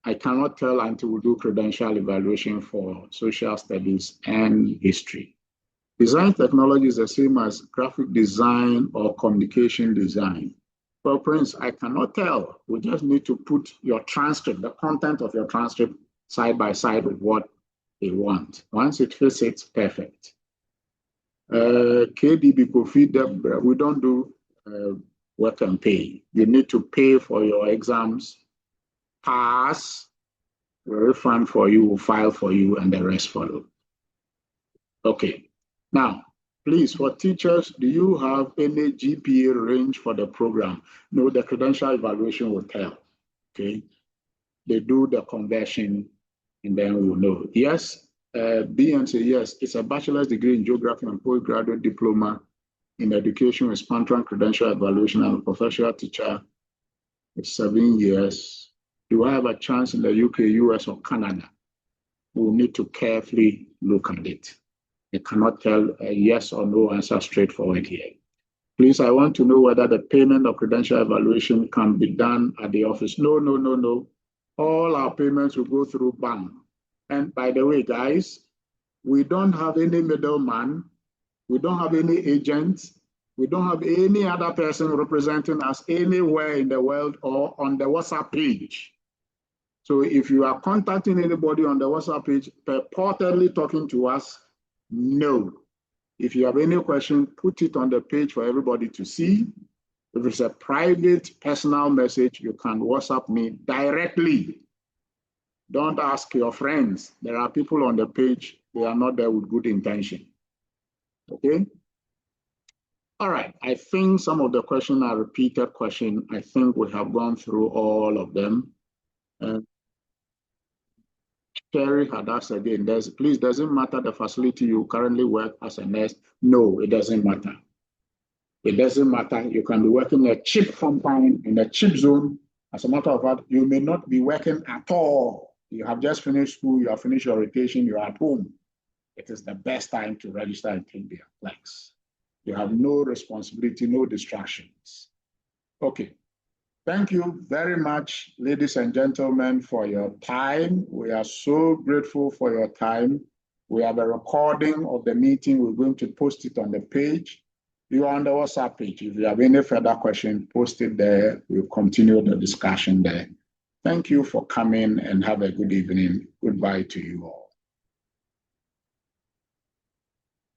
I cannot tell until we do credential evaluation for social studies and history. Design technology is the same as graphic design or communication design. Well, Prince, I cannot tell. We just need to put your transcript, the content of your transcript, side by side with what they want. Once it fits, it's perfect. KDB Kofi, we don't do work and pay. You need to pay for your exams, pass, we refund for you, we'll file for you, and the rest follow. Okay. Now, please, for teachers, do you have any GPA range for the program? No, the credential evaluation will tell. Okay. They do the conversion, and then we'll know. Yes, B and say yes, it's a bachelor's degree in geography and postgraduate diploma in education with sponsoring credential evaluation and a professional teacher with 7 years. Do I have a chance in the UK, US, or Canada? We'll need to carefully look at it. I cannot tell a yes or no answer straightforward here. Please, I want to know whether the payment of credential evaluation can be done at the office. No, no, no, no. All our payments will go through bank. And by the way, guys, we don't have any middleman. We don't have any agents. We don't have any other person representing us anywhere in the world or on the WhatsApp page. So if you are contacting anybody on the WhatsApp page, purportedly talking to us, no. If you have any question, put it on the page for everybody to see. If it's a private, personal message, you can WhatsApp me directly. Don't ask your friends. There are people on the page, they are not there with good intention. Okay? All right, I think some of the questions are repeated questions. I think we have gone through all of them. Sherry had asked again, please, doesn't matter the facility you currently work as a nurse? No, it doesn't matter. It doesn't matter. You can be working in a cheap compound, in a cheap zone. As a matter of fact, you may not be working at all. You have just finished school, you have finished your rotation, you're at home. It is the best time to register and take their flags. You have no responsibility, no distractions. Okay. Thank you very much, ladies and gentlemen, for your time. We are so grateful for your time. We have a recording of the meeting. We're going to post it on the page. You are on the WhatsApp page. If you have any further question, post it there. We'll continue the discussion there. Thank you for coming and have a good evening. Goodbye to you all.